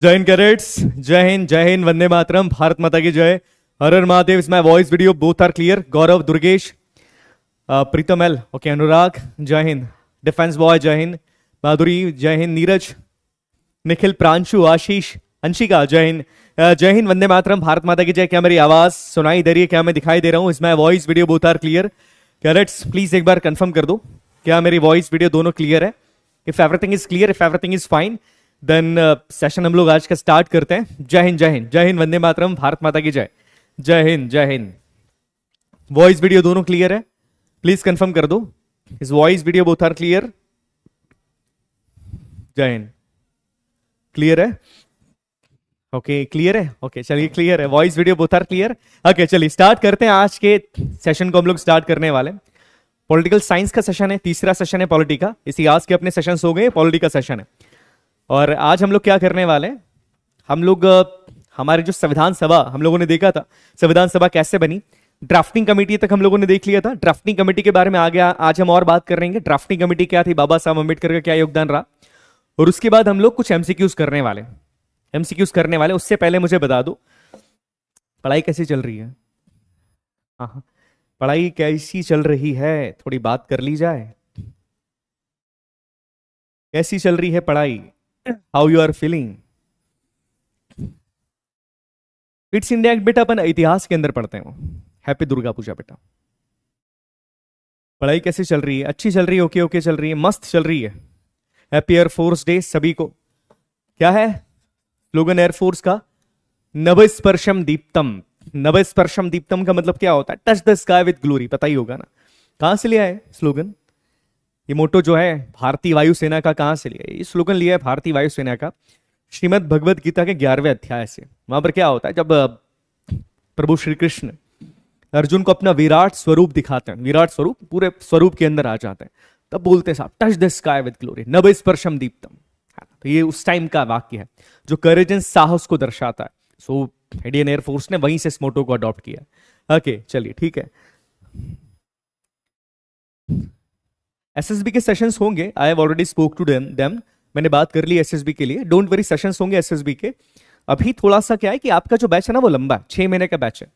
जय हिंद कैडेट्स। जय हिंद, वंदे मातरम, भारत माता की जय। हर हर Mahadev. Is my voice video both are clear? Gaurav, Durgesh, Pritam L, okay, Anurag जय हिंद, डिफेंस बॉय जय हिंद, माधुरी जय हिंद, नीरज, निखिल, प्रांशु, आशीष, अंशिका जय हिंद। जय हिंद, वंदे मातरम, भारत माता की जय। क्या मेरी आवाज सुनाई दे रही है? क्या मैं दिखाई दे रहा हूँ? Is my voice video both are clear? Cadets please एक बार कंफर्म कर दो, क्या मेरी वॉइस वीडियो दोनों क्लियर है? If everything is clear, if everything is fine, then session हम लोग आज का स्टार्ट करते हैं। जय हिंद, जय हिंद, जय हिंद, वंदे मातरम, भारत माता की जय। जय हिंद, जय हिंद। वॉइस वीडियो दोनों क्लियर है? प्लीज कंफर्म कर दो, इस voice video both are clear? जय हिंद। क्लियर है? ओके, क्लियर है। ओके, चलिए, क्लियर है, voice video both are clear. Okay, चलिए स्टार्ट करते हैं। आज के सेशन को हम लोग स्टार्ट करने वाले। पॉलिटिकल साइंस का सेशन है, तीसरा सेशन है पॉलिटी का। इतिहास के अपने सेशंस हो गए, पॉलिटी का सेशन है। और आज हम लोग क्या करने वाले हैं, हम लोग हमारे जो संविधान सभा हम लोगों ने देखा था, संविधान सभा कैसे बनी, ड्राफ्टिंग कमेटी तक हम लोगों ने देख लिया था। ड्राफ्टिंग कमेटी के बारे में आगे आज हम और बात कर रहे हैं। ड्राफ्टिंग कमेटी क्या थी, बाबा साहब अम्बेडकर का क्या योगदान रहा, और उसके बाद हम लोग कुछ एमसीक्यूज करने वाले। एमसीक्यूज करने वाले, उससे पहले मुझे बता दो पढ़ाई कैसी चल रही है। हाँ, पढ़ाई कैसी चल रही है, थोड़ी बात कर ली जाए। कैसी चल रही है पढ़ाई? How you are feeling? It's India बेटा अपन इतिहास के अंदर पढ़ते हैं। हैप्पी दुर्गा पूजा बेटा। पढ़ाई कैसी चल रही है? अच्छी चल रही है, ओके ओके चल रही है, मस्त चल रही है। हैप्पी एयरफोर्स डे सभी को। क्या है स्लोगन एयरफोर्स का? नभस्पर्शम दीप्तम। नभस्पर्शम दीप्तम का मतलब क्या होता है? Touch the sky with glory. पता ही होगा ना, कहां से लिया है स्लोगन? ये मोटो जो है भारतीय वायुसेना का, कहां से लिया है ये स्लोगन? लिया है भारतीय वायुसेना का, श्रीमद् भगवद गीता के 11वें अध्याय से। वहां पर क्या होता है, जब प्रभु श्री कृष्ण अर्जुन को अपना विराट स्वरूप दिखाते हैं, विराट स्वरूप पूरे स्वरूप के अंदर आ जाते हैं, तब बोलते हैं साहब touch the sky with glory, नभस्पर्शम दीप्तम। तो ये उस टाइम का वाक्य है जो करेज एंड साहस को दर्शाता है। सो इंडियन एयरफोर्स ने वहीं से इस मोटो को अडॉप्ट किया। ओके, चलिए ठीक है। एसएसबी के सेशंस होंगे, I have already spoke to them. मैंने बात कर ली एसएसबी के लिए, डोंट वरी, सेशंस होंगे एसएसबी के। अभी थोड़ा सा क्या है कि आपका जो बैच है ना वो लंबा है, 6 महीने का बैच है।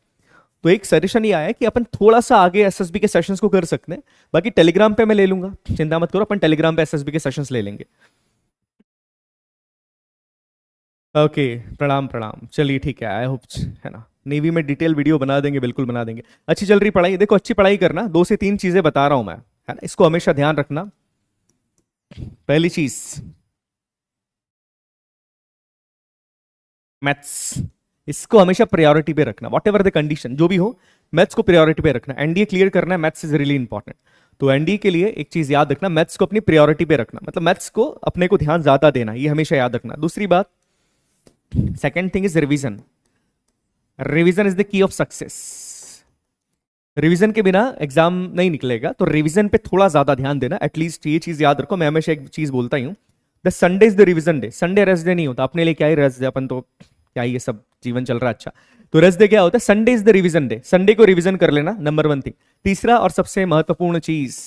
तो एक सजेशन ये आया कि अपन थोड़ा सा आगे एसएसबी के सेशंस को कर सकते हैं। बाकी टेलीग्राम पे मैं ले लूंगा, चिंता मत करो, अपन टेलीग्राम पे एसएसबी के सेशंस ले लेंगे। ओके, प्रणाम प्रणाम। चलिए ठीक है, आई होप है ना, नेवी में डिटेल वीडियो बना देंगे, बिल्कुल बना देंगे। अच्छी चल रही पढ़ाई? देखो अच्छी पढ़ाई करना, 2 से 3 चीजें बता रहा हूं मैं, है ना, इसको हमेशा ध्यान रखना। पहली चीज मैथ्स, इसको हमेशा प्रायोरिटी पे रखना, वॉट एवर द कंडीशन जो भी हो, मैथ्स को प्रायोरिटी पे रखना। एनडीए क्लियर करना है, मैथ्स इज रियली इंपॉर्टेंट। तो एनडीए के लिए एक चीज याद रखना, मैथ्स को अपनी प्रायोरिटी पे रखना, मतलब मैथ्स को अपने को ध्यान ज्यादा देना, ये हमेशा याद रखना। दूसरी बात, second thing is revision. Revision is the key of success. Revision के बिना एग्जाम नहीं निकलेगा, तो रिवीजन पे थोड़ा ज्यादा ध्यान देना। एटलीस्ट ये चीज याद रखो, मैं हमेशा एक चीज बोलता ही हूं, the Sunday is the revision day. Sunday rest day नहीं होता अपने लिए, क्या ही रेस्ट डे, अपन तो क्या ही ये सब जीवन चल रहा है। अच्छा, तो रेस्ट डे क्या होता है? Sunday is the revision day. Sunday को रिवीजन कर लेना, नंबर 1 थिंग। तीसरा और सबसे महत्वपूर्ण चीज,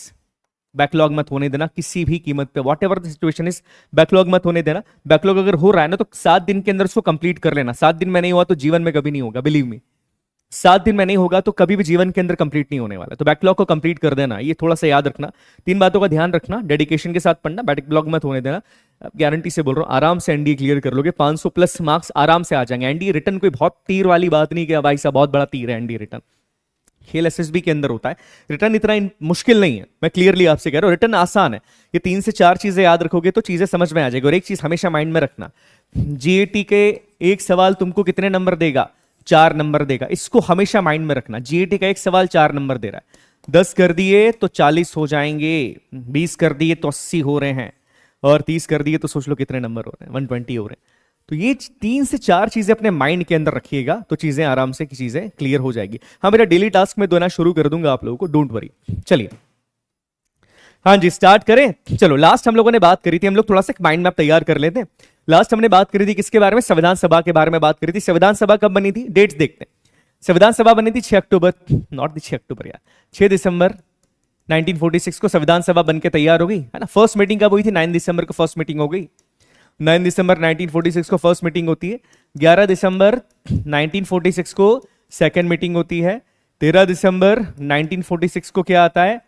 बैकलॉग मत होने देना किसी भी कीमत पे, what ever the situation is, backlog मत होने देना। बैकलॉग अगर हो रहा है ना तो 7 दिन के अंदर उसको कंप्लीट कर लेना। 7 दिन में नहीं हुआ तो जीवन में कभी नहीं होगा, बिलीव मी। 7 दिन में नहीं होगा तो कभी भी जीवन के अंदर कंप्लीट नहीं होने वाला। तो बैकलॉग को कंप्लीट कर देना, ये थोड़ा सा याद रखना। 3 बातों का ध्यान रखना, डेडिकेशन के साथ पढ़ना, बैकलॉग मत होने देना। गारंटी से बोल रहा हूं, आराम से एनडीए क्लियर कर लोगे, 500 प्लस मार्क्स आराम से आ जाएंगे। एनडीए रिटर्न कोई बहुत तीर वाली बात नहीं कि भाई साहब बहुत बड़ा तीर है एनडीए रिटर्न। खेल एसएसबी के अंदर होता है, रिटर्न इतना मुश्किल नहीं है, मैं क्लियरली आपसे कह रहा हूं, रिटर्न आसान है। ये 3 से 4 चीजें याद रखोगे तो चीजें समझ में आ जाएगी। और एक चीज हमेशा माइंड में रखना, जीएटी के एक सवाल तुमको कितने नंबर देगा? 4 नंबर देगा। इसको हमेशा माइंड में रखना। जीएटी का एक सवाल 4 नंबर दे रहा है, 10 कर दिए तो 40 हो जाएंगे, 20 कर दिए तो 80 हो रहे हैं, और 30 कर दिए तो सोच लो कितने नंबर हो रहे हैं, 120 हो रहे हैं। तो ये 3 से 4 चीजें अपने माइंड के अंदर रखिएगा तो चीजें आराम से चीजें क्लियर हो जाएगी। हाँ, मेरा डेली टास्क में देना शुरू कर दूंगा आप लोगों को, डोंट वरी। चलिए हाँ जी, स्टार्ट करें। चलो, लास्ट हम लोगों ने बात करी थी, हम लोग थोड़ा सा माइंड मैप तैयार कर लेते हैं। लास्ट हमने बात करी थी किसके बारे में? संविधान सभा के बारे में बात करी थी। संविधान सभा कब बनी थी? डेट्स देखते हैं। संविधान सभा बनी थी 6 अक्टूबर, नॉट दी 6 अक्टूबर यार, 6 दिसंबर 1946 को संविधान सभा बनकर तैयार हो गई, है ना। फर्स्ट मीटिंग कब हुई थी? 9 दिसंबर को फर्स्ट मीटिंग हो गई। 9 दिसंबर 1946 को फर्स्ट मीटिंग होती है, 11 दिसंबर 1946 को सेकेंड मीटिंग होती है, 13 दिसंबर 1946 को क्या आता है,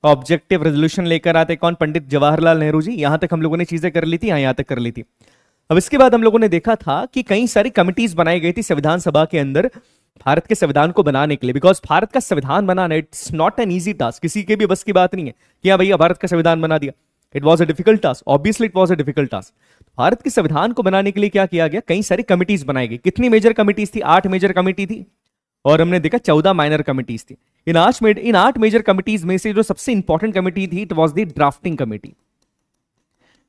ऑब्जेक्टिव रेजोल्यूशन लेकर आते कौन, पंडित जवाहरलाल नेहरू जी। यहां तक हम लोगों ने चीजें कर ली थी, यहां तक कर ली थी। अब इसके बाद हम लोगों ने देखा था कि कई सारी कमिटीज बनाई गई थी संविधान सभा के अंदर भारत के संविधान को बनाने के लिए, बिकॉज भारत का संविधान बनाना it's not an easy task, किसी के भी बस की बात नहीं है कि हाँ भैया भारत का संविधान बना दिया। It was a difficult task, obviously it was a difficult task. Bharat के संविधान को बनाने के लिए क्या किया गया, कई सारी कमिटीज बनाई गई। कितनी मेजर कमिटीज थी, 8 मेजर कमिटी थी, और हमने देखा 14 माइनर कमिटीज थी। इन 8 मेजर कमिटीज में से जो सबसे इंपॉर्टेंट कमिटी थी, it was the drafting committee.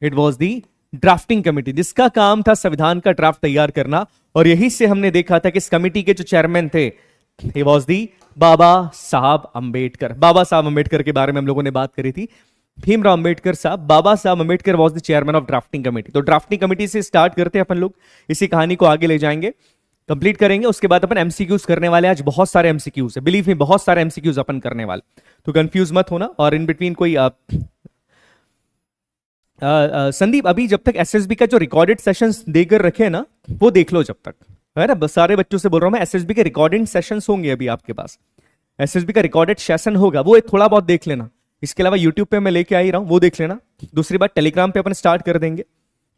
It was the drafting committee, जिसका काम था संविधान का ड्राफ्ट तैयार करना। और यही से हमने देखा था कि इस कमिटी के जो चेयरमैन थे, ही वॉज दी बाबा साहब अंबेडकर। बाबा साहब अंबेडकर के बारे में हम लोगों ने बात करी थी, भीमराव अंबेडकर साहब। बाबा साहब Ambedkar was the chairman of drafting committee. तो ड्राफ्टिंग कमेटी से स्टार्ट करते हैं अपन लोग, इसी कहानी को आगे ले जाएंगे, कंप्लीट करेंगे। उसके बाद अपन एमसीक्यूज करने वाले, आज बहुत सारे एमसीक्यूज है, बिलीव मी बहुत सारे एमसीक्यूज अपन करने वाले, तो कंफ्यूज मत होना। और इन बिटवीन कोई संदीप, अभी जब तक एसएसबी का जो रिकॉर्डेड सेशंस देकर रखे ना, वो देख लो जब तक, है ना। सारे बच्चों से बोल रहा हूं मैं, एसएसबी के रिकॉर्डिंग सेशंस होंगे अभी आपके पास, एसएसबी का रिकॉर्डेड सेशन होगा, वो थोड़ा बहुत देख लेना। इसके अलावा यूट्यूब पे मैं लेके आ ही रहा हूं, वो देख लेना। दूसरी बात, टेलीग्राम पे अपन स्टार्ट कर देंगे।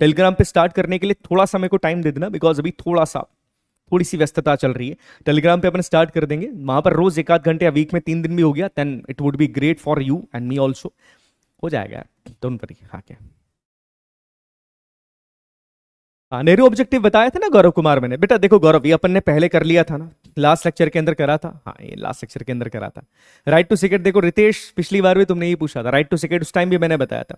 टेलीग्राम पे स्टार्ट करने के लिए थोड़ा सा मेरे को टाइम दे देना, बिकॉज अभी थोड़ी सी व्यस्तता चल रही है। टेलीग्राम पे अपन स्टार्ट कर देंगे, वहां पर रोज 1 आध घंटे, वीक में 3 दिन भी हो गया, then it would be great for you and me also, हो जाएगा दोनों पर। हाँ क्या, हाँ नेहरू ऑब्जेक्टिव बताया था ना गौरव कुमार मैंने। बेटा देखो गौरव, ये अपन ने पहले कर लिया था ना, लास्ट लेक्चर के अंदर करा था। हाँ ये लास्ट लेक्चर के अंदर करा था। राइट टू सिगरेट, देखो रितेश, पिछली बार भी तुमने ये पूछा था राइट टू सिगरेट, उस टाइम भी मैंने बताया था।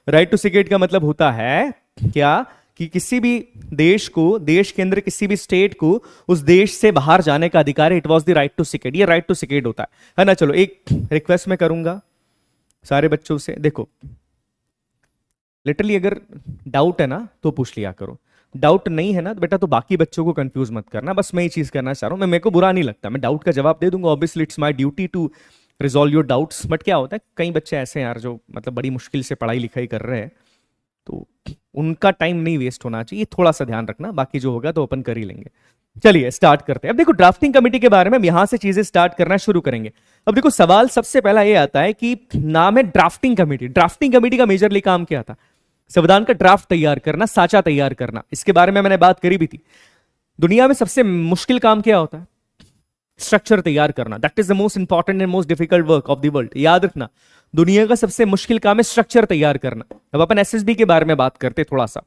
राइट टू सिगरेट का मतलब होता है क्या, कि किसी भी देश को, देश के अंदर किसी भी स्टेट को उस देश से बाहर जाने का अधिकार है। It was the right to cigarette, ये राइट टू सिगरेट होता है ना। चलो एक रिक्वेस्ट मैं करूंगा सारे बच्चों से, देखो लिटरली अगर डाउट है ना तो पूछ लिया करो, डाउट नहीं है ना तो बेटा तो बाकी बच्चों को कंफ्यूज मत करना। बस मैं ये चीज करना चाह रहा हूं, मैं, मेरे को बुरा नहीं लगता, मैं डाउट का जवाब दे दूंगा, obviously it's my duty to resolve your doubts. But क्या होता है, कई बच्चे ऐसे हैं यार जो मतलब बड़ी मुश्किल से पढ़ाई लिखाई कर रहे हैं, तो उनका टाइम नहीं वेस्ट होना चाहिए, थोड़ा सा ध्यान रखना। बाकी जो होगा तो अपन कर ही लेंगे। चलिए स्टार्ट करते हैं। अब देखो ड्राफ्टिंग कमेटी के बारे में हम यहां से चीजें स्टार्ट करना शुरू करेंगे। अब देखो सवाल सबसे पहला ये आता है कि नाम है ड्राफ्टिंग कमेटी, ड्राफ्टिंग कमेटी का मेजरली काम क्या था, संविधान का ड्राफ्ट तैयार करना, साचा तैयार करना। इसके बारे में मैंने बात करी भी थी। दुनिया में सबसे मुश्किल काम क्या होता है, स्ट्रक्चर तैयार करना। That is the most important and most difficult work of the world, याद रखना। दुनिया का सबसे मुश्किल काम है स्ट्रक्चर तैयार करना। अब अपन एसएसबी के बारे में बात करते थोड़ा सा।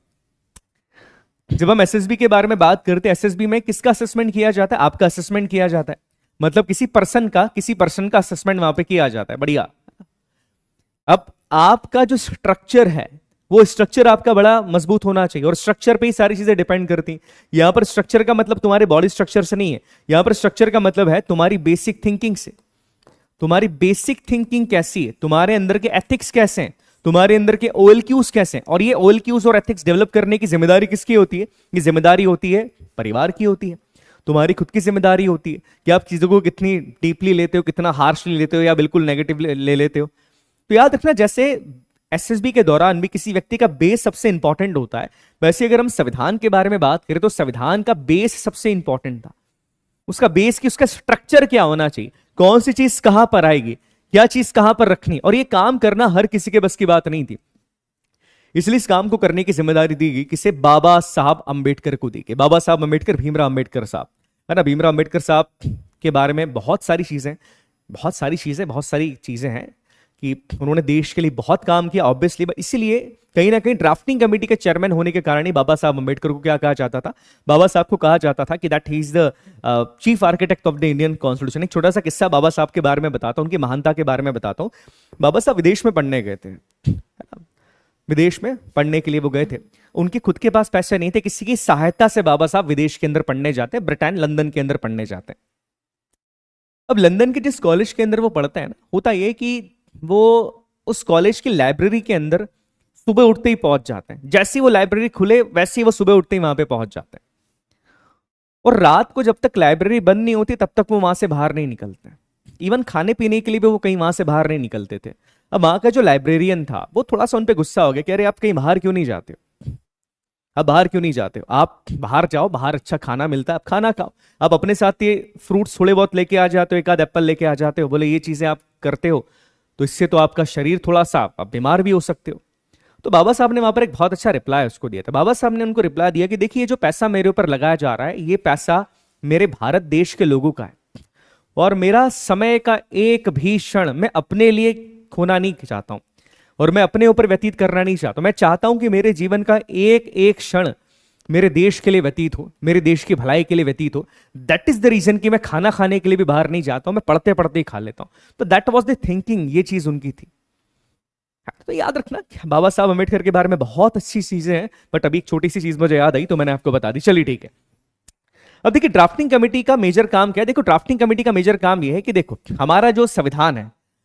जब हम एसएसबी के बारे में बात करते हैं, एसएसबी में किसका असेसमेंट किया जाता है, आपका असेसमेंट किया जाता है। मतलब किसी पर्सन का असेसमेंट वहां पे किया जाता है। बढ़िया। अब आपका जो स्ट्रक्चर है, वो स्ट्रक्चर आपका बड़ा मजबूत होना चाहिए, और स्ट्रक्चर पे ही सारी चीजें डिपेंड करती हैं। यहां पर स्ट्रक्चर का मतलब तुम्हारे बॉडी स्ट्रक्चर से नहीं है, यहां पर स्ट्रक्चर का मतलब है तुम्हारी बेसिक थिंकिंग से। तुम्हारी बेसिक थिंकिंग कैसी है, तुम्हारे अंदर के एथिक्स कैसे हैं, तुम्हारे अंदर के ओएलक्यूज कैसे हैं। और ये ओएलक्यूज और एथिक्स डेवलप करने की जिम्मेदारी किसकी होती है, ये जिम्मेदारी होती है परिवार की होती है, तुम्हारी खुद की जिम्मेदारी होती है कि आप चीजों को कितनी डीपली लेते हो, कितना हार्शली लेते हो, या बिल्कुल नेगेटिव ले लेते हो। तो याद रखना, जैसे एसएसबी के दौरान भी किसी व्यक्ति का बेस सबसे इंपॉर्टेंट होता है, वैसे अगर हम संविधान के बारे में बात करें तो संविधान का बेस सबसे इंपॉर्टेंट था। उसका बेस की, उसका स्ट्रक्चर क्या होना चाहिए, कौन सी चीज कहां पर आएगी, क्या चीज कहां पर रखनी, और ये काम करना हर किसी के बस की बात नहीं थी। इसलिए इस काम को करने की जिम्मेदारी दी गई किसे, बाबा साहब अंबेडकर को दी गई। बाबा साहब अंबेडकर, भीमराव अंबेडकर साहब, है ना। भीमराव अंबेडकर साहब के बारे में बहुत सारी चीजें हैं कि उन्होंने देश के लिए बहुत काम किया ऑब्वियसली। इसीलिए कहीं ना कहीं ड्राफ्टिंग कमेटी के चेयरमैन होने के कारण ही बाबा साहब अंबेडकर को क्या कहा जाता था, बाबा साहब को कहा जाता था कि that he is the chief architect of the Indian constitution. एक छोटा सा किस्सा बाबा साहब के बारे में बताता हूं, उनकी महानता के बारे में बताता हूं। बाबा साहब विदेश में पढ़ने गए थे, विदेश में पढ़ने के लिए वो गए थे। उनके खुद के पास पैसे नहीं थे, किसी की सहायता से बाबा साहब विदेश के अंदर पढ़ने जाते हैं, ब्रिटेन लंदन के अंदर पढ़ने जाते हैं। अब लंदन के जिस कॉलेज के अंदर वो पढ़ते हैं ना, होता यह कि वो उस कॉलेज की लाइब्रेरी के अंदर सुबह उठते ही पहुंच जाते हैं। जैसे ही वो लाइब्रेरी खुले वैसे ही वो सुबह उठते ही वहां पे पहुंच जाते हैं, और रात को जब तक लाइब्रेरी बंद नहीं होती तब तक वो वहां से बाहर नहीं निकलते। इवन खाने पीने के लिए भी वो कहीं वहां से बाहर नहीं निकलते थे। अब वहां का जो लाइब्रेरियन था वो थोड़ा सा उन पे गुस्सा हो गया कि अरे आप कहीं बाहर क्यों नहीं जाते हो, आप बाहर क्यों नहीं जाते हो? आप बाहर जाओ, बाहर अच्छा खाना मिलता है, आप खाना खाओ। आप अपने साथ ये फ्रूट्स थोड़े बहुत लेके आ जाते हो, एक आध एप्पल लेके आ जाते हो, बोले ये चीजें आप करते हो तो इससे तो आपका शरीर थोड़ा सा, आप बीमार भी हो सकते हो। तो बाबा साहब ने वहां पर एक बहुत अच्छा रिप्लाई उसको दिया था। बाबा साहब ने उनको रिप्लाई दिया कि देखिए, ये जो पैसा मेरे ऊपर लगाया जा रहा है, ये पैसा मेरे भारत देश के लोगों का है, और मेरा समय का एक भी क्षण मैं अपने लिए खोना नहीं चाहता हूं, और मैं अपने ऊपर व्यतीत करना नहीं चाहता। मैं चाहता हूं कि मेरे जीवन का एक एक क्षण मेरे देश के लिए व्यतीत हो, मेरे देश की भलाई के लिए व्यतीत हो। दैट इज द रीजन कि मैं खाना खाने के लिए भी बाहर नहीं जाता हूं, मैं पढ़ते पढ़ते ही खा लेता हूं। तो दैट वाज द थिंकिंग, ये चीज उनकी थी। तो याद रखना, बाबा साहब अम्बेडकर के बारे में बहुत अच्छी चीजें हैं, बट अभी एक छोटी सी चीज मुझे याद आई तो मैंने आपको बता दी। चलिए ठीक है। अब देखिए, ड्राफ्टिंग कमेटी का मेजर काम क्या है? देखो, ड्राफ्टिंग कमेटी का मेजर काम यह है कि देखो, हमारा जो संविधान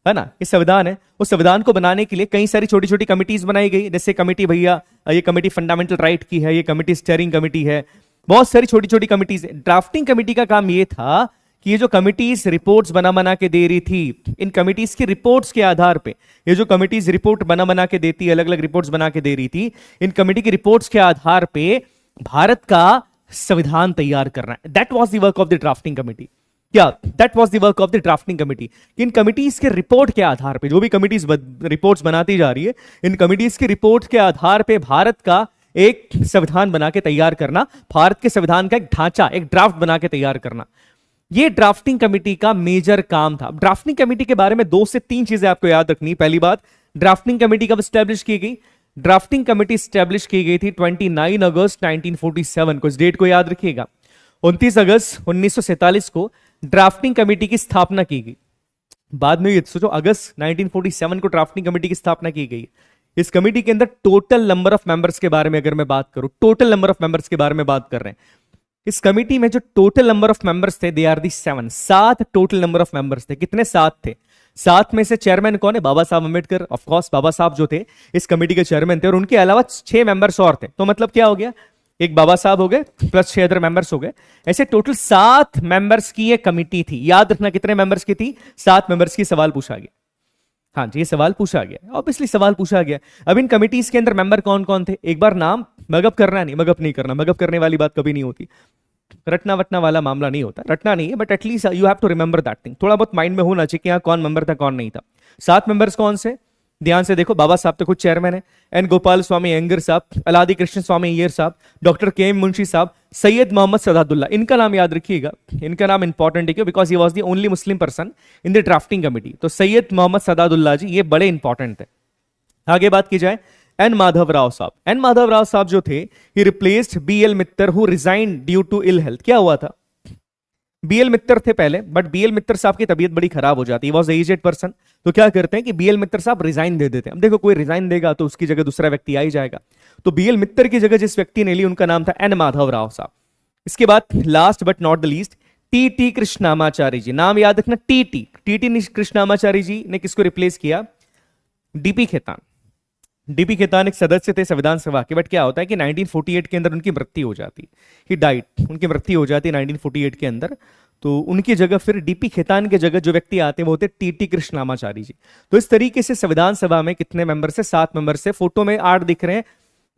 है ना, ये संविधान है, उस संविधान को बनाने के लिए कई सारी छोटी छोटी कमिटीज बनाई गई। जैसे कमेटी, भैया ये कमेटी फंडामेंटल राइट की है, ये कमेटी स्टीयरिंग कमेटी है, बहुत सारी छोटी छोटी कमिटीज है। ड्राफ्टिंग कमेटी का काम ये था कि ये जो कमिटीज रिपोर्ट्स बना बना के दे रही थी, इन कमिटीज की रिपोर्ट्स के आधार पे, ये जो कमिटीज रिपोर्ट बना बना के देती, अलग अलग रिपोर्ट्स बना के दे रही थी, इन कमेटी की रिपोर्ट्स के आधार पे भारत का संविधान तैयार करना है। That was the work of the drafting committee. क्या? That was the work of the drafting committee. इन कमिटीज के रिपोर्ट के आधार पे, जो भी कमिटीज रिपोर्ट्स बनाती जा रही है, इन कमिटीज की रिपोर्ट के आधार पे भारत का एक संविधान बना के तैयार करना, भारत के संविधान का एक ढांचा, एक ड्राफ्ट बना के तैयार करना, ये ड्राफ्टिंग कमेटी का मेजर काम था। ड्राफ्टिंग कमेटी के बारे में 2 से 3 चीजें आपको याद रखनी। पहली बात, ड्राफ्टिंग कमेटी कब स्टैब्लिश की गई? ड्राफ्टिंग कमेटी स्टैब्लिश की गई थी 29 अगस्त 1947 को। इस डेट को याद रखिएगा। 29 अगस्त 1947 को ड्राफ्टिंग कमेटी की स्थापना की गई। बाद में ये सोचो, अगस्त 1947 को ड्राफ्टिंग कमेटी की स्थापना की गई। इस कमेटी के अंदर टोटल नंबर ऑफ मेंबर्स के बारे में अगर मैं बात करूं, टोटल नंबर ऑफ मेंबर्स के बारे में बात कर रहे हैं, इस कमेटी में जो टोटल नंबर ऑफ मेंबर्स थे, they are the 7, 7 total number of members थे। कितने? 7 थे। 7 में से चेयरमैन कौन है? बाबा साहब अम्बेडकर। ऑफ कोर्स बाबा साहब जो थे इस कमेटी के चेयरमैन थे, और उनके अलावा 6 मेंबर्स और थे। तो मतलब क्या हो गया? एक बाबा साहब हो गए प्लस 6 अदर मेंबर्स हो गए। ऐसे टोटल 7 मेंबर्स की ये कमेटी थी। याद रखना, कितने मेंबर्स की थी? 7 मेंबर्स की। सवाल पूछा गया। हाँ जी, ये सवाल पूछा गया, ऑब्वियसली सवाल पूछा गया। अब इन कमिटीज के अंदर मेंबर कौन कौन थे? एक बार नाम मगअप करना नहीं, मगअप नहीं करना, मगअप करने वाली बात कभी नहीं होती, रटना वटना वाला मामला नहीं होता, रटना नहीं है, but at least you have to remember that thing. थोड़ा बहुत माइंड में होना चाहिए कि यहाँ कौन मेंबर था कौन नहीं था। 7 मेंबर्स कौन से? ध्यान से देखो, बाबा साहब तो खुद चेयरमैन है, एन गोपाल स्वामी अयंगर साहब, अलादी कृष्ण स्वामी अय्यर साहब, डॉक्टर के एम मुंशी साहब, सैयद मोहम्मद सदादुल्ला। इनका नाम याद रखिएगा, इनका नाम इंपॉर्टेंट है क्यों? Because he was the only Muslim person in the drafting committee. तो सैयद मोहम्मद सदादुल्ला जी ये बड़े इंपॉर्टेंट थे। आगे बात की जाए, एन माधव राव साहब। एन माधव राव साहब जो थे, he replaced B L Mitter who resign due to ill health. क्या हुआ था? बीएल मित्तर थे पहले, बट बीएल मित्तर साहब की तबीयत बड़ी खराब हो जाती है, वॉज एजेड पर्सन। तो क्या करते हैं कि बीएल मित्तर साहब रिजाइन दे देते हैं। अब देखो, कोई रिजाइन देगा तो उसकी जगह दूसरा व्यक्ति आ ही जाएगा। तो बीएल मित्तर की जगह जिस व्यक्ति ने ली, उनका नाम था एन माधव राव साहब। इसके बाद last but not the least, T T Krishnamachari ji. नाम याद रखना, टी टी कृष्णामाचारी जी ने किसको रिप्लेस किया? डीपी खेतान। डीपी खेतान एक सदस्य थे संविधान सभा के, बट क्या होता है कि 1948 के अंदर उनकी मृत्यु हो जाती, ही डाइट, उनकी मृत्यु हो जाती 1948 के अंदर। तो उनकी जगह फिर डीपी खेतान के जगह जो व्यक्ति आते हैं वो होते टीटी कृष्णामाचारी जी। तो इस तरीके से संविधान सभा में कितने मेंबर से? 7 मेंबर से। फोटो में 8 दिख रहे हैं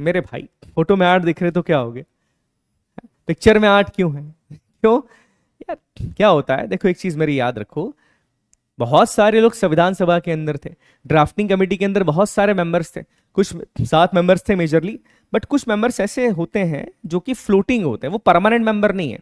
मेरे भाई, फोटो में 8 दिख रहे हैं तो क्या हो गया? पिक्चर में 8 क्यों है? क्यों यार, क्या होता है? देखो, एक चीज मेरी याद रखो, बहुत सारे लोग संविधान सभा के अंदर थे, ड्राफ्टिंग कमेटी के अंदर बहुत सारे मेंबर्स थे, कुछ 7 मेंबर्स थे मेजरली, बट कुछ मेंबर्स ऐसे होते हैं जो कि फ्लोटिंग होते हैं, वो परमानेंट मेंबर नहीं है।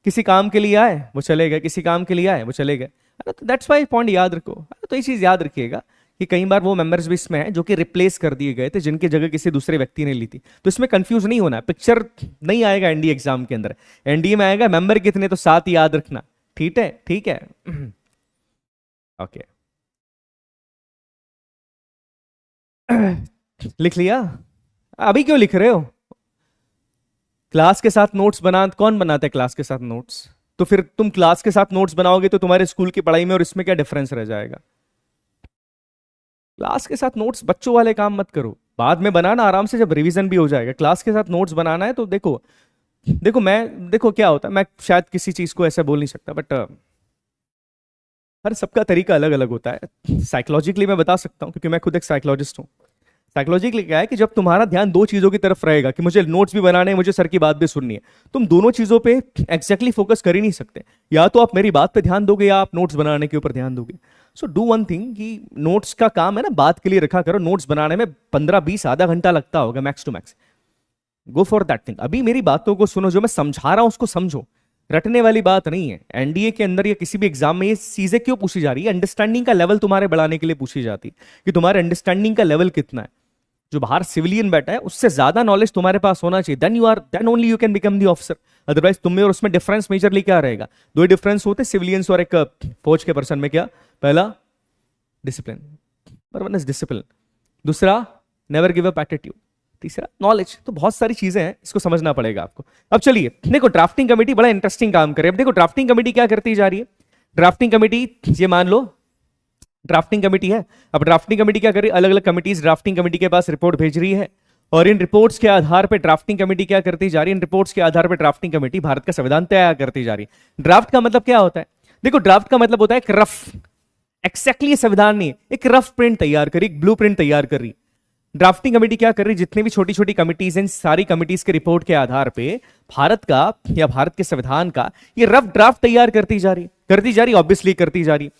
किसी काम के लिए आए वो चले गए, किसी काम के लिए आए वो चले गए। तो दैट्स वाई पॉइंट याद रखो। तो ये चीज याद रखिएगा कि कई बार वो मेंबर्स भी इसमें हैं जो कि रिप्लेस कर दिए गए थे, जिनकी जगह किसी दूसरे व्यक्ति ने ली थी। तो इसमें कंफ्यूज नहीं होना है, पिक्चर नहीं आएगा एनडीए एग्जाम के अंदर। एनडीए में आएगा मेंबर कितने, तो 7 याद रखना। ठीक है, ठीक है, ओके। लिख लिया? अभी क्यों लिख रहे हो? क्लास के साथ नोट्स बना, कौन बनाता है क्लास के साथ नोट्स? तो फिर तुम क्लास के साथ नोट्स बनाओगे तो तुम्हारे स्कूल की पढ़ाई में और इसमें क्या डिफरेंस रह जाएगा? क्लास के साथ नोट्स बच्चों वाले काम मत करो, बाद में बनाना आराम से, जब रिवीजन भी हो जाएगा। क्लास के साथ नोट्स बनाना है तो देखो, देखो क्या होता है, मैं शायद किसी चीज को ऐसा बोल नहीं सकता, बट हर सबका तरीका अलग अलग होता है। साइकोलॉजिकली मैं बता सकता हूं क्योंकि मैं खुद एक साइकोलॉजिस्ट हूं। साइकोलॉजिकली क्या है कि जब तुम्हारा ध्यान दो चीजों की तरफ रहेगा कि मुझे नोट्स भी बनाने हैं, मुझे सर की बात भी सुननी है, तुम दोनों चीजों पे एग्जैक्टली फोकस कर ही नहीं सकते। या तो आप मेरी बात पे ध्यान दोगे या आप नोट्स बनाने के ऊपर ध्यान दोगे। सो डू वन थिंग कि नोट्स का काम है ना, बात के लिए रखा करो। नोट्स बनाने में 15-20 आधा घंटा लगता होगा max to max, go for that thing. अभी मेरी बातों को सुनो, जो मैं समझा रहा हूं उसको समझो, रटने वाली बात नहीं है। एनडीए के अंदर या किसी भी एग्जाम में ये चीजें क्यों पूछी जा रही है? अंडरस्टैंडिंग का लेवल तुम्हारे बढ़ाने के लिए पूछी जाती है कि तुम्हारे अंडरस्टैंडिंग का लेवल कितना है। जो बाहर सिविलियन बैठा है उससे ज्यादा नॉलेज तुम्हारे पास होना चाहिए, then only you can become the officer. Otherwise तुम में और उसमें डिफरेंस मेजरली क्या रहेगा? दो ही डिफरेंस होते सिविलियंस और एक फौज के पर्सन में। क्या? पहला discipline, number one is discipline. दूसरा नेवर गिव अप एटीट्यूड। तीसरा नॉलेज। तो बहुत सारी चीजें हैं, इसको समझना पड़ेगा आपको। अब चलिए देखो, ड्राफ्टिंग कमेटी बड़ा इंटरेस्टिंग काम करे। अब देखो ड्राफ्टिंग कमेटी क्या करती जा रही है। ड्राफ्टिंग कमेटी, ये मान लो ड्राफ्टिंग कमेटी है। अब ड्राफ्टिंग कमेटी क्या कर रही है? अलग अलग कमिटीज ड्राफ्टिंग कमेटी के पास रिपोर्ट भेज रही है, और इन रिपोर्ट्स के आधार पर ड्राफ्टिंग कमेटी क्या करती जा रही है? इन रिपोर्ट्स के आधार पर ड्राफ्टिंग कमेटी भारत का संविधान तैयार करती जा रही है। ड्राफ्ट का मतलब क्या होता है? देखो ड्राफ्ट का मतलब होता है एक रफ, एक्जैक्टली संविधान नहीं, एक रफ प्रिंट तैयार करी, एक ब्लू प्रिंट तैयार कर रही। ड्राफ्टिंग कमेटी क्या कर रही? जितनी भी छोटी छोटी कमिटीज हैं, सारी कमिटीज के रिपोर्ट के आधार पे भारत का या भारत के संविधान का ये रफ ड्राफ्ट तैयार करती जा रही, ऑब्वियसली करती जा रही।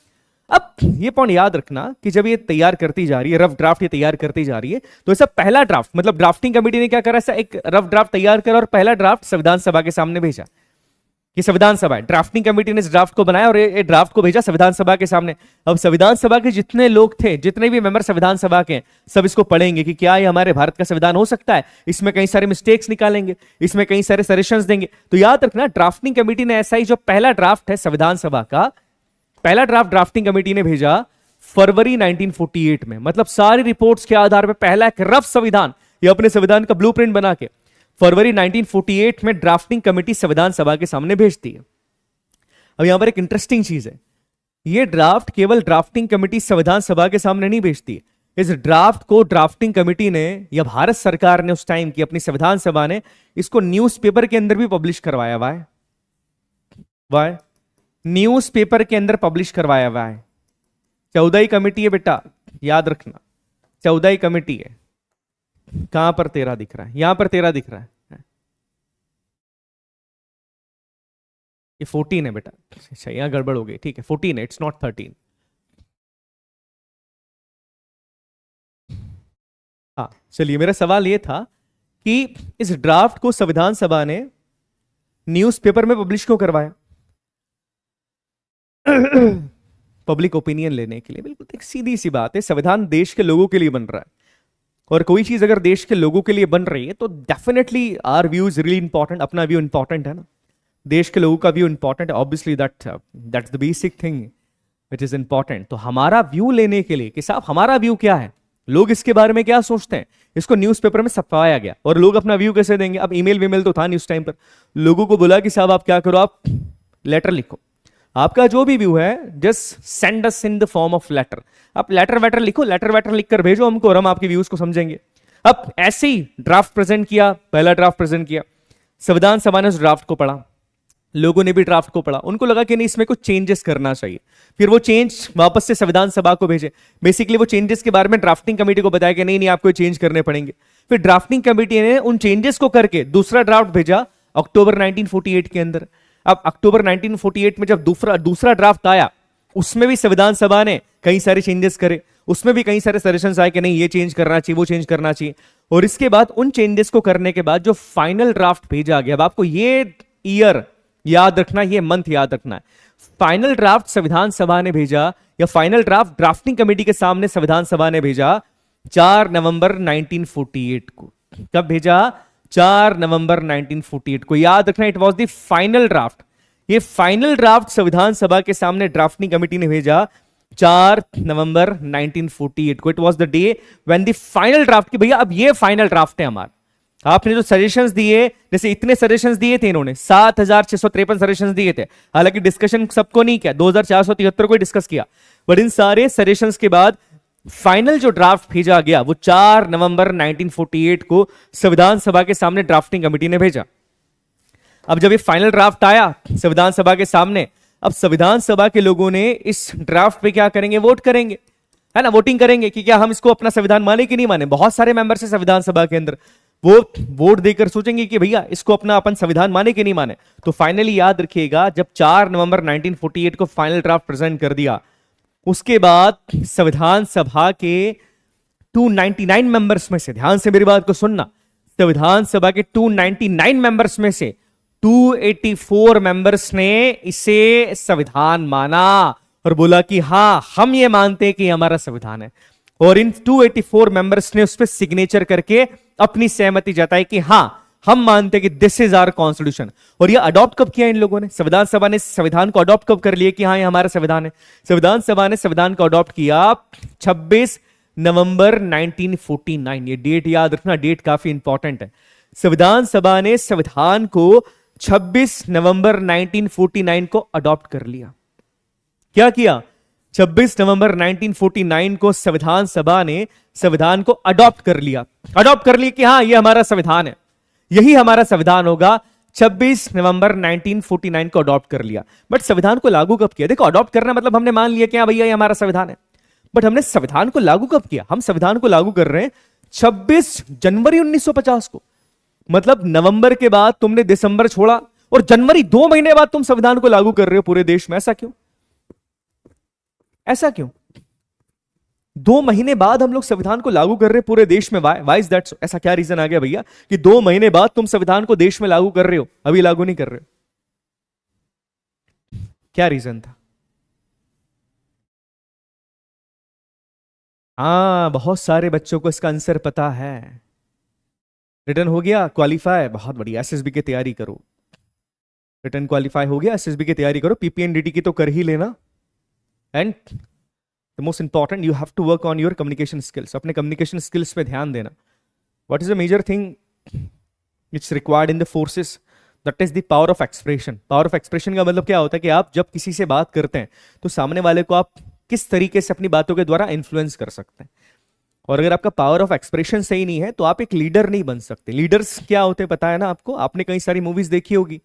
अब ये पॉइंट याद रखना कि जब ये तैयार करती जा रही है, रफ ड्राफ्ट ये तैयार करती जा रही है, तो ऐसा पहला ड्राफ्ट, मतलब ड्राफ्टिंग कमेटी ने क्या करा? ऐसा एक रफ ड्राफ्ट तैयार करा और पहला ड्राफ्ट संविधान सभा के सामने भेजा। ये संविधान सभा है, ड्राफ्टिंग कमेटी ने इस ड्राफ्ट को बनाया और ये ड्राफ्ट को भेजा संविधान सभा के सामने। अब संविधान सभा के जितने लोग थे, जितने भी मेंबर संविधान सभा के, सब इसको पढ़ेंगे कि क्या ये हमारे भारत का संविधान हो सकता है। इसमें कई सारे मिस्टेक्स निकालेंगे, इसमें कई सारे सजेशंस देंगे। तो याद रखना, ड्राफ्टिंग कमेटी ने ऐसा ही जो पहला ड्राफ्ट है संविधान सभा का, पहला ड्राफ्ट ड्राफ्टिंग कमेटी ने भेजा फरवरी 1948 में। मतलब सारी रिपोर्ट्स के आधार पर पहला एक रफ संविधान, ये अपने संविधान का ब्लूप्रिंट बना के फरवरी 1948 में ड्राफ्टिंग कमेटी संविधान सभा के सामने भेजती है। अब यहां पर एक इंटरेस्टिंग चीज है, ये ड्राफ्ट केवल ड्राफ्टिंग कमेटी संविधान सभा के सामने नहीं भेजती। इस ड्राफ्ट को ड्राफ्टिंग कमेटी ने या भारत सरकार ने उस टाइम की अपनी संविधान सभा ने इसको न्यूज़पेपर के अंदर भी पब्लिश करवाया हुआ है। वाई? न्यूज़पेपर के अंदर पब्लिश करवाया हुआ है। 14 कमेटी है बेटा, याद रखना, 14 कमेटी है। कहां पर 13 दिख रहा है? यहां पर 13 दिख रहा है, ये 14 है बेटा। अच्छा यहां गड़बड़ हो गई, ठीक है 14 है, इट्स नॉट 13। हाँ चलिए, मेरा सवाल ये था कि इस ड्राफ्ट को संविधान सभा ने न्यूज़पेपर में पब्लिश क्यों करवाया? पब्लिक ओपिनियन लेने के लिए। बिल्कुल एक सीधी सी बात है, संविधान देश के लोगों के लिए बन रहा है, और कोई चीज अगर देश के लोगों के लिए बन रही है तो definitely our view is really important. अपना व्यू इंपॉर्टेंट है ना, देश के लोगों का व्यू इंपॉर्टेंट है। Obviously that's the basic thing which is important. तो हमारा व्यू लेने के लिए कि साहब हमारा व्यू क्या है, लोग इसके बारे में क्या सोचते हैं, इसको न्यूज़पेपर में छपवाया गया। और लोग अपना व्यू कैसे देंगे? अब ईमेल वीमेल तो था नहीं उस टाइम पर। लोगों को बोला कि साहब आप क्या करो, आप लेटर लिखो, आपका जो भी व्यू है just send us in the form of letter. आप लेटर वेटर लिखो, लेटर वेटर लिखकर भेजो हमको, और हम आपके व्यूज को समझेंगे। अब ऐसे ही ड्राफ्ट प्रेजेंट किया, पहला ड्राफ्ट प्रेजेंट किया, संविधान सभा ने उस ड्राफ्ट को पढ़ा, लोगों ने भी ड्राफ्ट को पढ़ा, उनको लगा कि नहीं इसमें कुछ चेंजेस करना चाहिए। फिर वो चेंज वापस से संविधान सभा को भेजे। बेसिकली वो चेंजेस के बारे में ड्राफ्टिंग कमेटी को बताया कि नहीं नहीं आपको चेंज करने पड़ेंगे। फिर ड्राफ्टिंग कमेटी ने उन चेंजेस को करके दूसरा ड्राफ्ट भेजा अक्टूबर 1948 के अंदर। अब अक्टूबर 1948 में जब दूसरा ड्राफ्ट आया, उसमें भी संविधान सभा ने कई सारे चेंजेस करे, उसमें भी कई सारे सजेशंस आए कि नहीं ये चेंज करना चाहिए, वो चेंज करना चाहिए। और इसके बाद उन चेंजेस को करने के बाद जो फाइनल ड्राफ्ट भेजा गया, अब आपको ये ईयर याद रखना, ये मंथ याद रखना है। फाइनल ड्राफ्ट संविधान सभा ने भेजा, या फाइनल ड्राफ्ट ड्राफ्टिंग कमेटी के सामने संविधान सभा ने भेजा 4 नवंबर 1948 को। कब भेजा? 4 नवंबर 1948 को। याद रखना, it was the final draft. ये फाइनल ड्राफ्ट संविधान सभा के सामने ड्राफ्टिंग कमेटी ने भेजा 4 नवंबर 1948 को। It was the day when the final draft की, भैया अब ये फाइनल ड्राफ्ट है हमारा। आपने जो सजेशंस दिए, जैसे इतने सजेशंस दिए थे इन्होंने, 7653 सजेशंस दिए थे। हालांकि डिस्कशन सबको नहीं किया, 2473 को डिस्कस किया, बट इन सारे सजेशंस के बाद फाइनल जो ड्राफ्ट भेजा गया वो 4 नवंबर 1948 को संविधान सभा के सामने ड्राफ्टिंग कमेटी ने भेजा। अब जब ये फाइनल ड्राफ्ट आया संविधान सभा के सामने, अब संविधान सभा के लोगों ने इस ड्राफ्ट पे क्या करेंगे? वोट करेंगे। है ना, वोटिंग करेंगे कि क्या हम इसको अपना संविधान माने कि नहीं माने। बहुत सारे मेंबर से संविधान सभा के अंदर वो वोट देकर सोचेंगे कि भैया इसको अपना अपन संविधान माने कि नहीं माने। तो फाइनली याद रखिएगा, जब 4 नवंबर 1948 को फाइनल ड्राफ्ट प्रेजेंट कर दिया, उसके बाद संविधान सभा के 299 मेंबर्स में से, ध्यान से मेरी बात को सुनना, संविधान सभा के 299 मेंबर्स में से 284 मेंबर्स ने इसे संविधान माना और बोला कि हां हम ये मानते हैं कि हमारा संविधान है। और इन 284 मेंबर्स ने उस पर सिग्नेचर करके अपनी सहमति जताई कि हां हम मानते हैं कि दिस इज आवर कॉन्स्टिट्यूशन। और ये अडॉप्ट कब किया इन लोगों ने, संविधान सभा ने संविधान को अडॉप्ट कब कर लिया कि हाँ ये हमारा संविधान है। संविधान सभा ने संविधान को अडॉप्ट किया 26 नवंबर 1949। ये डेट याद रखना, डेट काफी इंपॉर्टेंट है। संविधान सभा ने संविधान को 26 नवंबर 1949 को अडॉप्ट कर लिया। क्या किया, 26 नवंबर 1949 को संविधान सभा ने संविधान को अडॉप्ट कर लिया। अडॉप्ट कर लिया कि हाँ ये हमारा संविधान है, यही हमारा संविधान होगा। 26 नवंबर 1949 को अडॉप्ट कर लिया। बट संविधान को लागू कब किया? देखो, अडॉप्ट करना मतलब हमने मान लिया कि हाँ भैया ये हमारा संविधान है, बट हमने संविधान को लागू कब किया? हम संविधान को लागू कर रहे हैं 26 जनवरी 1950 को। मतलब नवंबर के बाद तुमने दिसंबर छोड़ा और जनवरी 2 महीने बाद तुम संविधान को लागू कर रहे हो पूरे देश में। ऐसा क्यों? ऐसा क्यों? 2 महीने बाद हम लोग संविधान को लागू कर रहे हैं पूरे देश में। Why is that? ऐसा क्या रीजन आ गया भैया कि 2 महीने बाद तुम संविधान को देश में लागू कर रहे हो, अभी लागू नहीं कर रहे हो? क्या रीजन था? हाँ, बहुत सारे बच्चों को इसका आंसर पता है। रिटर्न हो गया, क्वालिफाई, बहुत बढ़िया। एसएसबी की तैयारी करो, रिटर्न क्वालिफाई हो गया, एसएसबी की तैयारी करो, पीपीएनडीटी की तो कर ही लेना। And the most important, you have to work on your communication skills. अपने कम्युनिकेशन स्किल्स पे ध्यान देना। What is the major thing it's required in the forces? That is the power of expression. Power of expression का मतलब क्या होता है कि आप जब किसी से बात करते हैं तो सामने वाले को आप किस तरीके से अपनी बातों के द्वारा इन्फ्लुएंस कर सकते हैं। और अगर आपका पावर ऑफ एक्सप्रेशन सही नहीं है तो आप एक लीडर नहीं बन सकते। लीडर्स क्या होते हैं पता है ना आपको? आपने कई सारी मूवीज देखी होगी।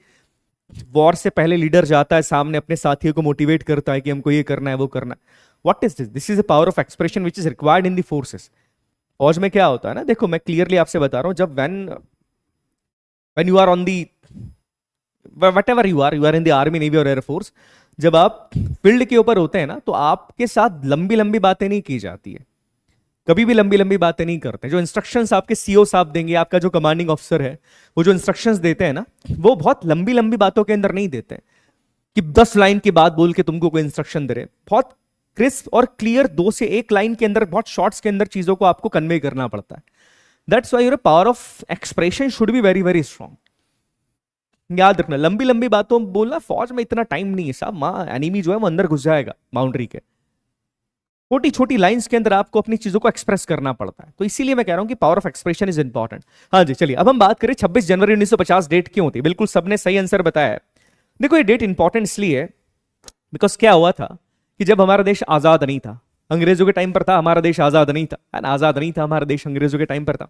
वॉर से पहले लीडर जाता है सामने, अपने साथियों को मोटिवेट करता है कि हमको ये करना है, वो करना है। What is this? This is the power of expression which is required in the forces. फौज में क्या होता है ना, देखो मैं क्लियरली आपसे बता रहा हूं, जब when you are on the whatever you are in the army, navy और एयरफोर्स, जब आप फील्ड के ऊपर होते हैं ना तो आपके साथ लंबी लंबी बातें नहीं की जाती है। कभी भी लंबी लंबी बातें नहीं करते। जो इंस्ट्रक्शंस आपके सीओ साहब देंगे, आपका जो कमांडिंग ऑफिसर है, वो जो इंस्ट्रक्शंस देते हैं ना, वो बहुत लंबी लंबी बातों के अंदर नहीं देते कि 10 लाइन की बात बोल के तुमको कोई इंस्ट्रक्शन दे रहे। बहुत क्रिस्प और क्लियर 2 से 1 लाइन के अंदर, बहुत शॉर्ट्स के अंदर चीजों को आपको कन्वे करना पड़ता है। That's why your power of expression should be very very strong. याद रखना, लंबी लंबी बातों बोलना, फौज में इतना टाइम नहीं है साहब। मां एनिमी जो है वो अंदर घुस जाएगा बाउंड्री के। छोटी छोटी लाइंस के अंदर आपको अपनी चीजों को एक्सप्रेस करना पड़ता है। तो इसीलिए मैं कह रहा हूं कि power of expression is important. हाँ जी, चलिए अब हम बात करें 26 जनवरी 1950 डेट क्यों होती है। बिल्कुल सबने सही आंसर बताया है। देखो ये डेट इंपॉर्टेंट इसलिए है बिकॉज क्या हुआ था कि जब हमारा देश आजाद नहीं था, अंग्रेजों के टाइम पर था, हमारा देश आजाद नहीं था, आजाद नहीं था हमारा देश, अंग्रेजों के टाइम पर था।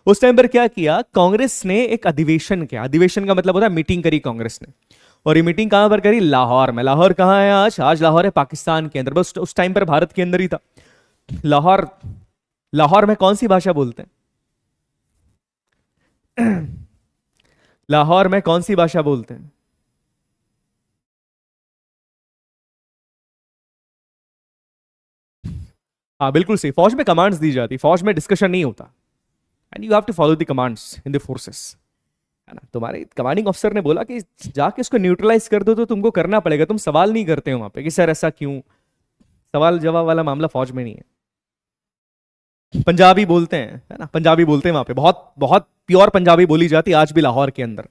उस टाइम पर क्या किया, कांग्रेस ने एक अधिवेशन किया। अधिवेशन का मतलब होता है मीटिंग करी कांग्रेस ने। और ये मीटिंग कहां पर करी? लाहौर में। लाहौर कहां है आज? आज लाहौर है पाकिस्तान के अंदर, बस उस टाइम पर भारत के अंदर ही था। लाहौर, लाहौर में कौन सी भाषा बोलते हैं? लाहौर में कौन सी भाषा बोलते हैं? हाँ बिल्कुल सही, फौज में कमांड्स दी जाती, फौज में डिस्कशन नहीं होता। And you have to follow the commands in the forces, है ना। तुम्हारे कमांडिंग ऑफिसर ने बोला कि जाके इसको न्यूट्रलाइज कर दो, तो तुमको करना पड़ेगा। तुम सवाल नहीं करते हो वहां पे कि सर ऐसा क्यों। सवाल जवाब वाला मामला फौज में नहीं है। पंजाबी बोलते हैं, है ना, पंजाबी बोलते हैं वहां पे, बहुत बहुत प्योर पंजाबी बोली जाती है आज भी लाहौर के अंदर।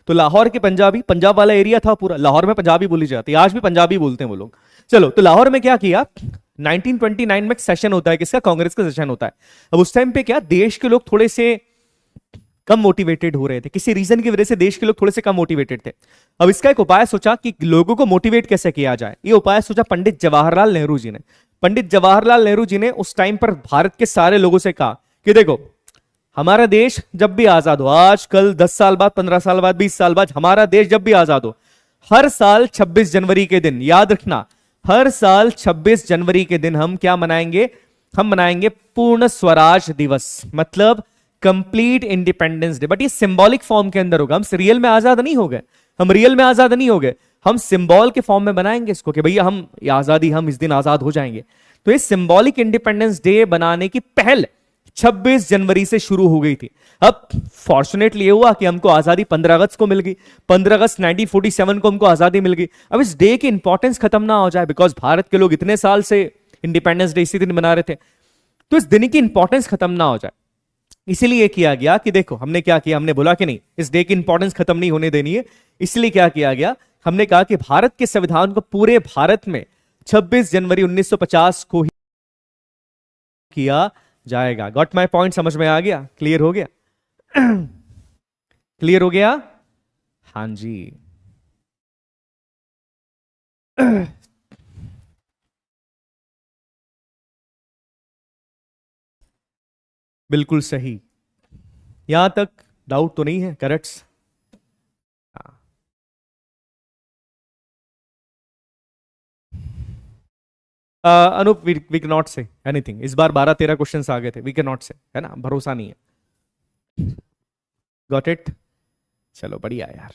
तो लाहौर के पंजाबी, पंजाब वाला एरिया था पूरा, लाहौर में पंजाबी बोली जाती है, आज भी पंजाबी बोलते हैं वो लोग। चलो, तो लाहौर में क्या किया, 1929 में सेशन होता है किसका? कांग्रेस का सेशन होता है। अब उस टाइम पे क्या, देश के लोग थोड़े से कम मोटिवेटेड हो रहे थे, किसी रीजन की वजह से देश के लोग थोड़े से कम मोटिवेटेड थे। अब इसका एक उपाय सोचा कि लोगों को मोटिवेट कैसे किया जाए। ये उपाय सोचा पंडित जवाहरलाल नेहरू जी ने। पंडित जवाहरलाल नेहरू जी ने उस टाइम पर भारत के सारे लोगों से कहा कि देखो, हमारा देश जब भी आजाद हो, आज कल 10 साल बाद, 15 साल बाद, 20 साल बाद, हमारा देश जब भी आजाद हो, हर साल 26 जनवरी के दिन, याद रखना, हर साल 26 जनवरी के दिन हम क्या मनाएंगे? हम मनाएंगे पूर्ण स्वराज दिवस, मतलब कंप्लीट इंडिपेंडेंस डे। बट ये सिंबॉलिक फॉर्म के अंदर होगा, हम रियल में आजाद नहीं हो गए, हम रियल में आजाद नहीं हो गए, हम सिंबल के फॉर्म में बनाएंगे इसको कि भैया हम ये आजादी, हम इस दिन आजाद हो जाएंगे। तो ये सिंबॉलिक इंडिपेंडेंस डे बनाने की पहल 26 जनवरी से शुरू हो गई थी। अब फॉर्चुनेटली ये हुआ कि हमको आजादी 15 अगस्त को मिल गई, 15 अगस्त 1947 को हमको आजादी मिल गई। अब इस डे की इंपॉर्टेंस खत्म ना हो जाए, बिकॉज भारत के लोग इतने साल से इंडिपेंडेंस डे इसी दिन मना रहे थे, तो इस दिन की इंपॉर्टेंस खत्म ना हो जाए, इसीलिए किया गया कि देखो हमने क्या किया, हमने बोला कि नहीं इस डे की इंपॉर्टेंस खत्म नहीं होने देनी है। इसलिए क्या किया गया, हमने कहा कि भारत के संविधान को पूरे भारत में 26 जनवरी 1950 को ही किया जाएगा। Got my point? समझ में आ गया? क्लियर हो गया? क्लियर हो गया? हाँ जी। बिल्कुल सही, यहां तक डाउट तो नहीं है? Correct. Anup, we can not say anything. इस बार 12-13 क्वेश्चंस आ गए थे, वी कैन नॉट से, है ना, भरोसा नहीं है। Got it? चलो बढ़िया यार।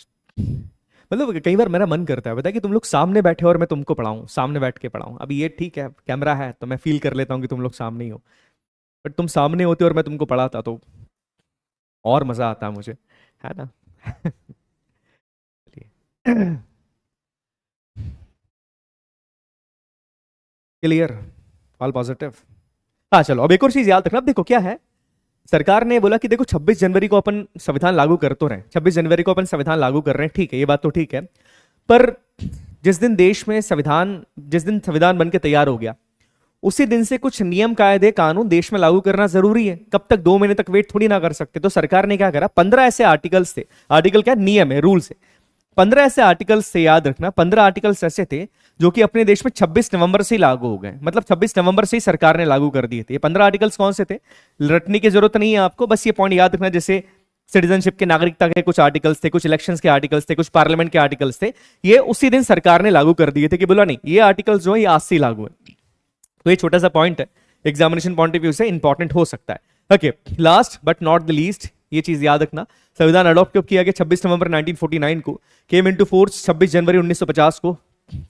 मतलब कई बार मेरा मन करता है पता है कि तुम लोग सामने बैठे और मैं तुमको पढ़ाऊं, सामने बैठ के पढ़ाऊं। अभी ये ठीक है कैमरा है तो मैं फील कर लेता हूं कि तुम लोग सामने ही हो, बट तुम सामने होते और मैं तुमको पढ़ाता तो और मजा आता मुझे, है ना? क्लियर? All positive? हाँ चलो, अब एक और चीज याद रखना। अब देखो क्या है, सरकार ने बोला कि देखो 26 जनवरी को अपन संविधान लागू कर तो रहे हैं, 26 जनवरी को अपन संविधान लागू कर रहे हैं, ठीक है, ये बात तो ठीक है। पर जिस दिन देश में संविधान, जिस दिन संविधान बनके तैयार हो गया, उसी दिन से कुछ नियम कायदे कानून देश में लागू करना जरूरी है। कब तक? 2 महीने तक वेट थोड़ी ना कर सकते। तो सरकार ने क्या करा, 15 ऐसे आर्टिकल्स थे, आर्टिकल क्या, नियम है, रूल्स है, 15 ऐसे आर्टिकल्स से, याद रखना 15 आर्टिकल्स ऐसे थे जो कि अपने देश में 26 नवंबर से ही लागू हो गए। मतलब 26 नवंबर से ही सरकार ने लागू कर दिए थे। ये 15 आर्टिकल्स कौन से थे, रटने की जरूरत नहीं है आपको, बस ये पॉइंट याद रखना। जैसे सिटीजनशिप के, नागरिकता के कुछ आर्टिकल्स थे, कुछ इलेक्शंस के आर्टिकल्स थे, कुछ पार्लियामेंट के आर्टिकल्स थे, ये उसी दिन सरकार ने लागू कर दिए थे कि बोला नहीं ये आर्टिकल्स जो है ये आज से ही लागू है। तो ये छोटा सा पॉइंट है, एग्जामिनेशन पॉइंट ऑफ व्यू से इंपॉर्टेंट हो सकता है। Okay, last but not the least, ये चीज याद रखना, संविधान अडॉप्ट कब किया गया? 26 नवंबर 1949 को, केम इनटू फोर्स 26 जनवरी 1950 को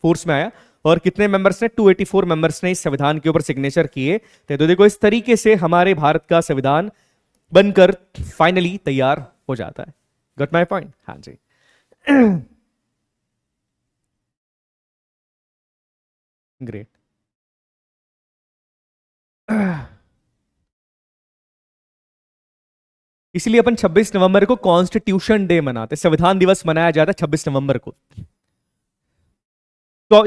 फोर्स में आया। और कितने मेंबर्स ने? 284 मेंबर्स ने इस संविधान के ऊपर सिग्नेचर किए थे। तो देखो इस तरीके से हमारे भारत का संविधान बनकर फाइनली तैयार हो जाता है। Got my point? हाँ जी। ग्रेट। इसलिए अपन 26 नवंबर को कॉन्स्टिट्यूशन डे मनाते, संविधान दिवस मनाया जाता है 26 नवंबर को। तो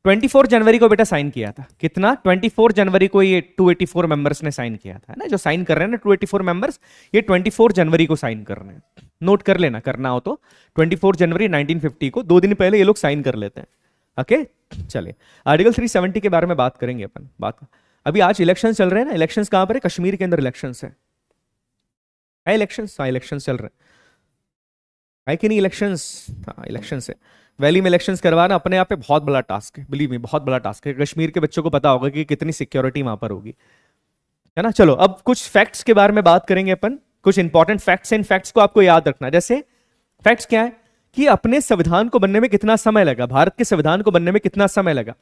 24 जनवरी को बेटा साइन किया था, कितना? 24 जनवरी को ये 284 मेंबर्स ने साइन किया था, है ना, जो साइन कर रहे हैं ना 284 मेंबर्स, ये 24 जनवरी को साइन कर रहे हैं। नोट कर लेना, करना हो तो 24 जनवरी 1950 को, 2 दिन पहले ये लोग साइन कर लेते हैं। ओके चलिए, आर्टिकल 370 के बारे में बात करेंगे अपन। बात अभी आज इलेक्शन चल रहे हैं ना, इलेक्शंस कहां पर है? कश्मीर के अंदर इलेक्शंस है इलेक्शंस, हाँ इलेक्शंस चल रहे हैं, है कि नहीं इलेक्शंस? हाँ इलेक्शंस है। वैली में इलेक्शंस करवाना अपने आप पे बहुत बड़ा टास्क है, बिलीव मी, बहुत बड़ा टास्क है। कश्मीर के बच्चों को पता होगा कि कितनी सिक्योरिटी वहां पर होगी, है ना। चलो अब कुछ फैक्ट्स के बारे में बात करेंगे अपन, कुछ इंपॉर्टेंट फैक्ट्स। इन फैक्ट्स को आपको याद रखना। जैसे फैक्ट्स क्या है कि अपने संविधान को बनने में कितना समय लगा, भारत के संविधान को बनने में कितना समय लगा?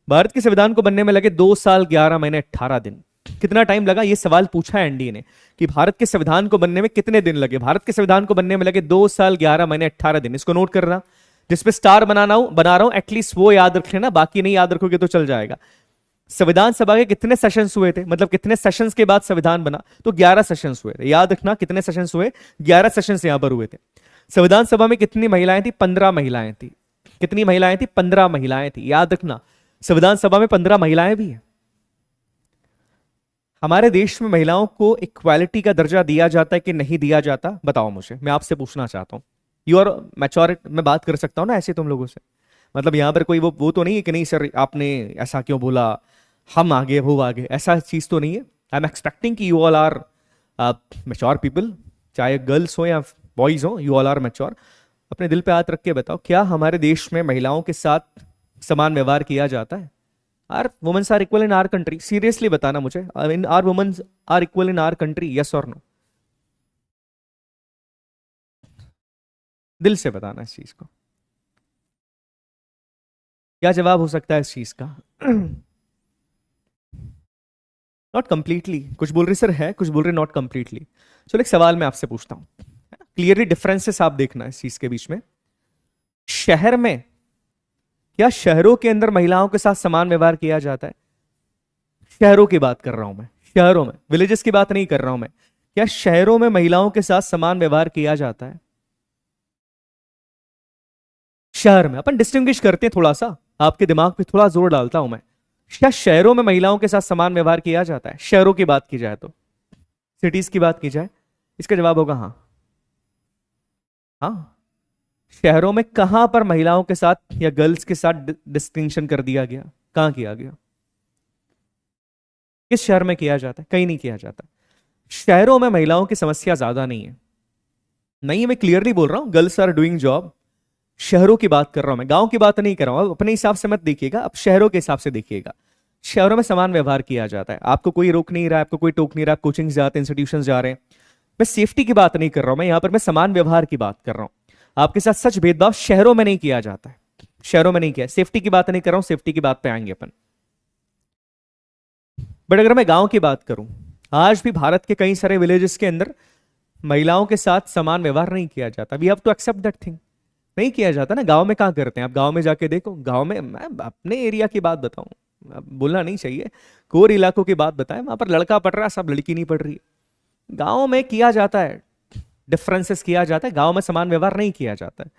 भारत के संविधान को बनने में लगे 2 साल 11 महीने 18 दिन। कितना टाइम लगा, ये सवाल पूछा है एनडीए ने कि भारत के संविधान को बनने में कितने दिन लगे। भारत के संविधान को बनने में लगे 2 साल 11 महीने 18 दिन। इसको नोट करना, जिसपे स्टार बना रहा हूं, एटलीस्ट वो याद रख लेना, बाकी नहीं याद रखोगे तो चल जाएगा। संविधान सभा के कितने सेशंस हुए थे, मतलब कितने सेशंस के बाद संविधान बना? तो 11 सेशंस हुए थे। याद रखना कितने सेशंस हुए, 11 सेशंस यहां पर हुए थे। संविधान सभा में कितनी महिलाएं थी? 15 महिलाएं थी। कितनी महिलाएं थी? 15 महिलाएं थी। याद रखना संविधान सभा में 15 महिलाएं भी है। हमारे देश में महिलाओं को इक्वालिटी का दर्जा दिया जाता है कि नहीं दिया जाता? बताओ मुझे, मैं आपसे पूछना चाहता हूं। यू आर मैच्योर, मैं बात कर सकता हूं ना ऐसे तुम लोगों से? मतलब यहां पर कोई वो तो नहीं है कि नहीं सर आपने ऐसा क्यों बोला, हम आगे वो आगे, ऐसा चीज तो नहीं है। आई एम एक्सपेक्टिंग कि you all are mature people, चाहे गर्ल्स हो या बॉयज हो, यू ऑल आर मैच्योर। अपने दिल पे हाथ रख के बताओ, क्या हमारे देश में महिलाओं के साथ समान व्यवहार किया जाता है? Are women's are equal in our country? Seriously बताना मुझे, in our women's are equal in our country, yes और नो? दिल से बताना इस चीज को, क्या जवाब हो सकता है इस चीज का? नॉट कंप्लीटली, कुछ बोल रहे सर है, कुछ बोल रहे नॉट कंप्लीटली। चलो एक सवाल मैं आपसे पूछता हूं, क्लियरली डिफरेंसेस आप देखना इस चीज के बीच में। शहर में, क्या शहरों के अंदर महिलाओं के साथ समान व्यवहार किया जाता है? शहरों की बात कर रहा हूं मैं, शहरों में, विलेजेस की बात नहीं कर रहा हूं मैं। क्या शहरों में महिलाओं के साथ समान व्यवहार किया जाता है? शहर में, अपन डिस्टिंग्विश करते हैं थोड़ा सा, आपके दिमाग पे थोड़ा जोर डालता हूं मैं। क्या शहरों में महिलाओं के साथ समान व्यवहार किया जाता है? शहरों की बात की जाए तो, सिटीज की बात की जाए, इसका जवाब होगा हाँ। हाँ, शहरों में कहां पर महिलाओं के साथ या गर्ल्स के साथ डिस्टिंक्शन कर दिया गया? कहां किया गया? किस शहर में किया जाता है? कहीं नहीं किया जाता। शहरों में महिलाओं की समस्या ज्यादा नहीं है, नहीं मैं क्लियरली बोल रहा हूं, गर्ल्स आर डूइंग जॉब। शहरों की बात कर रहा हूं मैं, गांव की बात नहीं कर रहा हूं, अपने हिसाब से मत देखिएगा, अब शहरों के हिसाब से देखिएगा। शहरों में समान व्यवहार किया जाता है, आपको कोई रोक नहीं रहा है, आपको कोई टोक नहीं रहा, आप कोचिंग जाते हैं, इंस्टीट्यूशन जा रहे हैं। मैं सेफ्टी की बात नहीं कर रहा हूं, मैं यहां पर मैं समान व्यवहार की बात कर रहा हूं। आपके साथ सच भेदभाव शहरों में नहीं किया जाता है, शहरों में नहीं किया। सेफ्टी की बात नहीं कर रहा हूं, सेफ्टी की बात पे आएंगे अपन। बट अगर मैं गांव की बात करूं, आज भी भारत के कई सारे विलेजेस के अंदर महिलाओं के साथ समान व्यवहार नहीं किया जाता। We have to accept that thing, नहीं किया जाता ना। गांव में कहाँ करते हैं? आप गांव में जाके देखो, गांव में, मैं अपने एरिया की बात बताऊं, अब बोलना नहीं चाहिए, कोर इलाकों की बात बताएं, वहां पर लड़का पढ़ रहा है, सब लड़की नहीं पढ़ रही है। गांव में किया जाता है, डिफरेंसेस किया जाता है, गांव में समान व्यवहार नहीं किया जाता है,